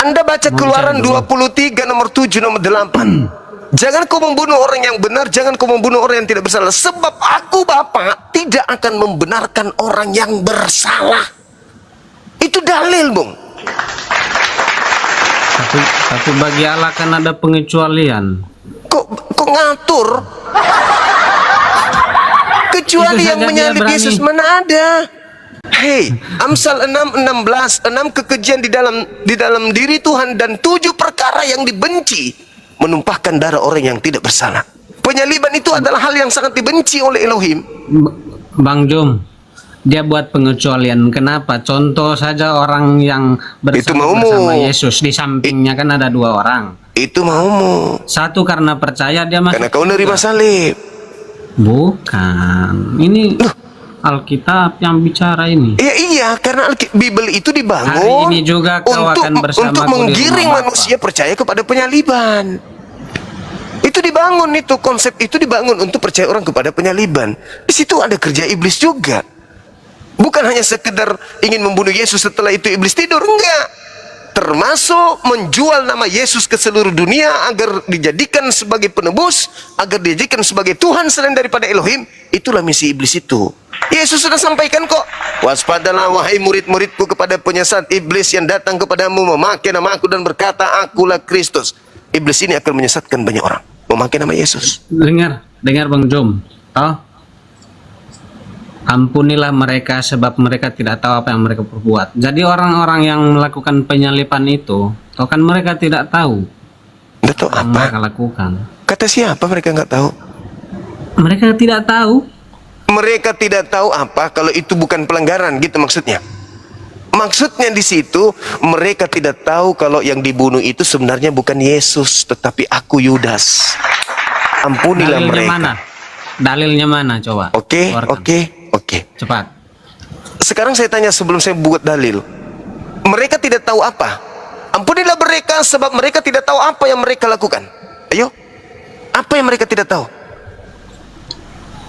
Speaker 1: Anda baca Keluaran 23 nomor 7 nomor 8. Jangan kau membunuh orang yang benar, jangan kau membunuh orang yang tidak bersalah, sebab aku Bapak tidak akan membenarkan orang yang bersalah. Itu dalil, Bung.
Speaker 3: Tapi bagi Allah kan ada pengecualian.
Speaker 1: Kok ngatur? Kecuali yang menyalib Yesus mana ada? Hei, Amsal 6:16, 6 kekejian di dalam diri Tuhan dan 7 perkara yang dibenci, menumpahkan darah orang yang tidak bersalah. Penyaliban itu adalah hal yang sangat dibenci oleh Elohim.
Speaker 3: Bang Jom, dia buat pengecualian. Kenapa? Contoh saja orang yang bersama Yesus, di sampingnya kan ada 2 orang.
Speaker 1: Itu maumu.
Speaker 3: Satu karena percaya dia masuk.
Speaker 1: Karena kau nerima salib.
Speaker 3: Bukan. Ini Alkitab yang bicara ini.
Speaker 1: Iya, karena Bible itu dibangun
Speaker 3: hari ini juga kau akan
Speaker 1: untuk menggiring manusia percaya kepada penyaliban. Itu dibangun, itu konsep itu dibangun untuk percaya orang kepada penyaliban. Di situ ada kerja iblis juga. Bukan hanya sekedar ingin membunuh Yesus setelah itu iblis tidur, enggak. Termasuk menjual nama Yesus ke seluruh dunia agar dijadikan sebagai penebus, agar dijadikan sebagai Tuhan selain daripada Elohim. Itulah misi iblis itu. Yesus sudah sampaikan kok, waspadalah wahai murid-muridku kepada penyesat iblis yang datang kepadamu memakai nama aku dan berkata akulah Kristus. Iblis ini akan menyesatkan banyak orang memakai nama Yesus.
Speaker 3: Dengar Bang Jom, ampunilah mereka sebab mereka tidak tahu apa yang mereka perbuat. Jadi orang-orang yang melakukan penyalipan itu, kan mereka tidak tahu.
Speaker 1: Tidak tahu apa
Speaker 3: mereka lakukan.
Speaker 1: Kata siapa mereka nggak tahu?
Speaker 3: Mereka tidak tahu.
Speaker 1: Mereka tidak tahu apa kalau itu bukan pelanggaran, gitu maksudnya. Maksudnya di situ mereka tidak tahu kalau yang dibunuh itu sebenarnya bukan Yesus, tetapi aku Yudas. Ampunilah mereka.
Speaker 3: Dalilnya mana coba?
Speaker 1: Oke.
Speaker 3: Cepat.
Speaker 1: Sekarang saya tanya sebelum saya buat dalil. Mereka tidak tahu apa? Ampunilah mereka sebab mereka tidak tahu apa yang mereka lakukan. Ayo. Apa yang mereka tidak tahu?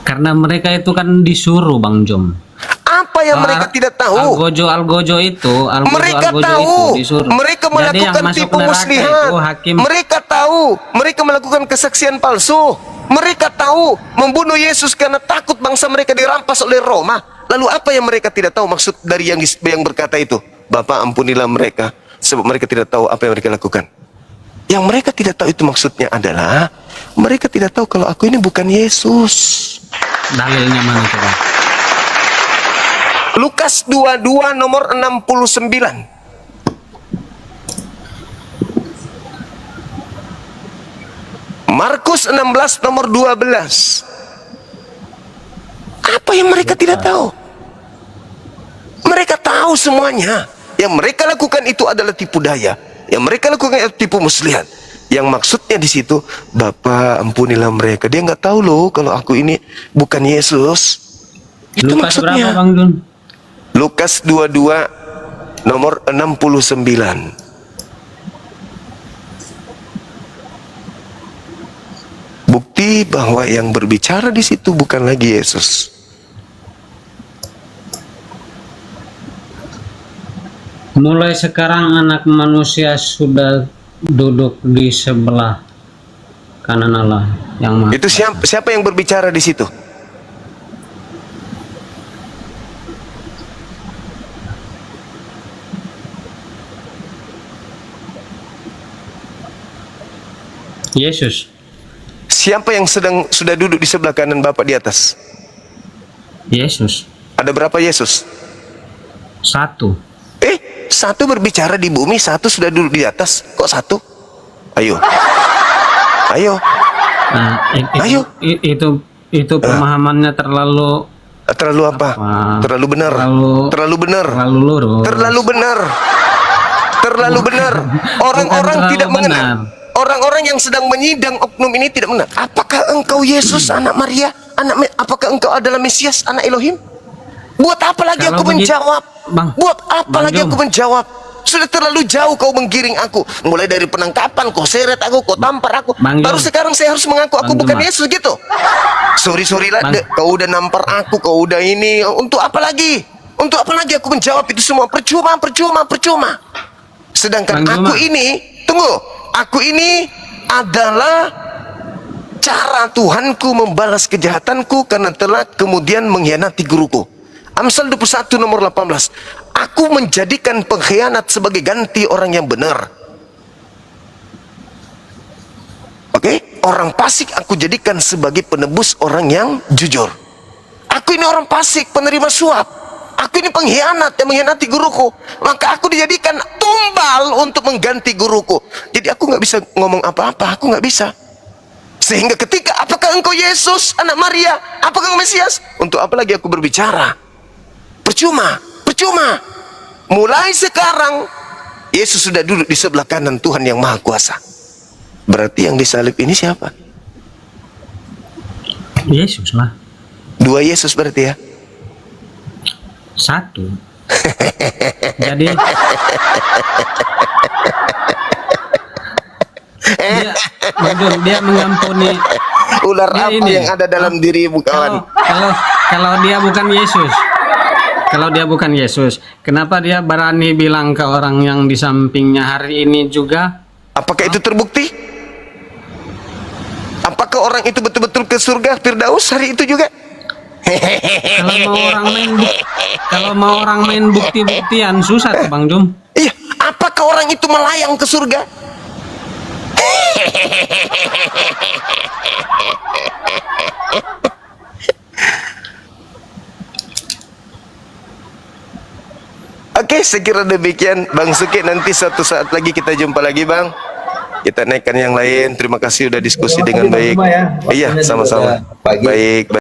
Speaker 3: Karena mereka itu kan disuruh, Bang Jom.
Speaker 1: Apa yang mereka tidak tahu?
Speaker 3: Algojo itu
Speaker 1: mereka tahu. Mereka melakukan tipu muslihat. Mereka tahu. Mereka melakukan kesaksian palsu. Mereka tahu membunuh Yesus karena takut bangsa mereka dirampas oleh Roma. Lalu apa yang mereka tidak tahu maksud dari yang berkata itu? Bapak ampunilah mereka Sebab mereka tidak tahu apa yang mereka lakukan. Yang mereka tidak tahu itu maksudnya adalah mereka tidak tahu kalau aku ini bukan Yesus.
Speaker 3: Dalilnya mana coba?
Speaker 1: Lukas 22 nomor 69. Markus 16 nomor 12. Apa yang mereka tidak tahu? Mereka tahu semuanya. Yang mereka lakukan itu adalah tipu daya. Yang mereka lakukan itu tipu muslihat. Yang maksudnya di situ, Bapak ampunilah mereka. Dia nggak tahu loh kalau aku ini bukan Yesus. Itu
Speaker 3: Lukas
Speaker 1: maksudnya.
Speaker 3: berapa Bang Jun?
Speaker 1: Lukas 22 nomor 69. Bukti bahwa yang berbicara di situ bukan lagi Yesus.
Speaker 3: Mulai sekarang anak manusia sudah duduk di sebelah kanan Allah yang Maha.
Speaker 1: Itu siapa yang berbicara di situ?
Speaker 3: Yesus.
Speaker 1: Siapa yang sudah duduk di sebelah kanan Bapak di atas?
Speaker 3: Yesus.
Speaker 1: Ada berapa Yesus?
Speaker 3: Satu.
Speaker 1: Satu berbicara di bumi, satu sudah duduk di atas. Kok satu? Ayo. Ayo.
Speaker 3: Nah,
Speaker 1: Ayo.
Speaker 3: Itu pemahamannya terlalu
Speaker 1: Terlalu apa? Terlalu benar. Terlalu benar.
Speaker 3: terlalu lurus.
Speaker 1: Terlalu benar. Terlalu benar. Orang-orang
Speaker 3: terlalu
Speaker 1: tidak mengenal.
Speaker 3: benar.
Speaker 1: Orang-orang yang sedang menyidang oknum ini tidak mengenal. Apakah engkau Yesus, anak Maria? Apakah engkau adalah Mesias, anak Elohim? Buat apa lagi
Speaker 3: Kalau
Speaker 1: aku menjawab?
Speaker 3: Bang,
Speaker 1: Buat apa
Speaker 3: Bang
Speaker 1: lagi
Speaker 3: Jom.
Speaker 1: aku menjawab? Sudah terlalu jauh kau menggiring aku. Mulai dari penangkapan, kau seret aku, kau tampar aku.
Speaker 3: Bang
Speaker 1: Baru
Speaker 3: Jom.
Speaker 1: sekarang saya harus mengaku aku
Speaker 3: Bang
Speaker 1: bukan
Speaker 3: Jom,
Speaker 1: Yesus gitu. Sorry lah,
Speaker 3: Bang.
Speaker 1: kau udah nampar aku, kau udah ini. Untuk apa lagi? Untuk apa lagi aku menjawab itu semua? Percuma. Sedangkan
Speaker 3: Bang
Speaker 1: aku
Speaker 3: Joma.
Speaker 1: ini, tunggu, aku ini adalah cara Tuhanku membalas kejahatanku karena telah kemudian mengkhianati guruku. Amsal 21 nomor 18. Aku menjadikan pengkhianat sebagai ganti orang yang benar. Oke, orang fasik aku jadikan sebagai penebus orang yang jujur. Aku ini orang fasik, penerima suap. Aku ini pengkhianat yang mengkhianati guruku. Maka aku dijadikan tumbal untuk mengganti guruku. Jadi aku nggak bisa ngomong apa-apa. Aku nggak bisa. Sehingga ketika apakah engkau Yesus, anak Maria? Apakah engkau Mesias? Untuk apa lagi aku berbicara? Percuma. Mulai sekarang Yesus sudah duduk di sebelah kanan Tuhan yang Maha Kuasa. Berarti yang disalib ini siapa?
Speaker 3: Yesus lah.
Speaker 1: Dua Yesus berarti ya?
Speaker 3: Satu. Jadi dia mengampuni
Speaker 1: Ular
Speaker 3: dia
Speaker 1: apa
Speaker 3: ini.
Speaker 1: yang ada dalam dirimu kawan?
Speaker 3: Kalau dia bukan Yesus. Kalau dia bukan Yesus, kenapa dia berani bilang ke orang yang di sampingnya hari ini juga?
Speaker 1: Apakah itu terbukti? Apakah orang itu betul-betul ke surga Firdaus hari itu juga?
Speaker 3: Kalau mau orang main bukti-buktian susah tuh Bang Jum.
Speaker 1: Iya, apakah orang itu melayang ke surga? Oke, saya kira demikian Bang Suki. Nanti suatu saat lagi kita jumpa lagi Bang. Kita naikkan yang lain. Terima kasih sudah diskusi dengan baik.
Speaker 2: Ya.
Speaker 1: Iya,
Speaker 2: Waktunya juga
Speaker 1: sama-sama.
Speaker 2: udah pagi.
Speaker 1: Baik.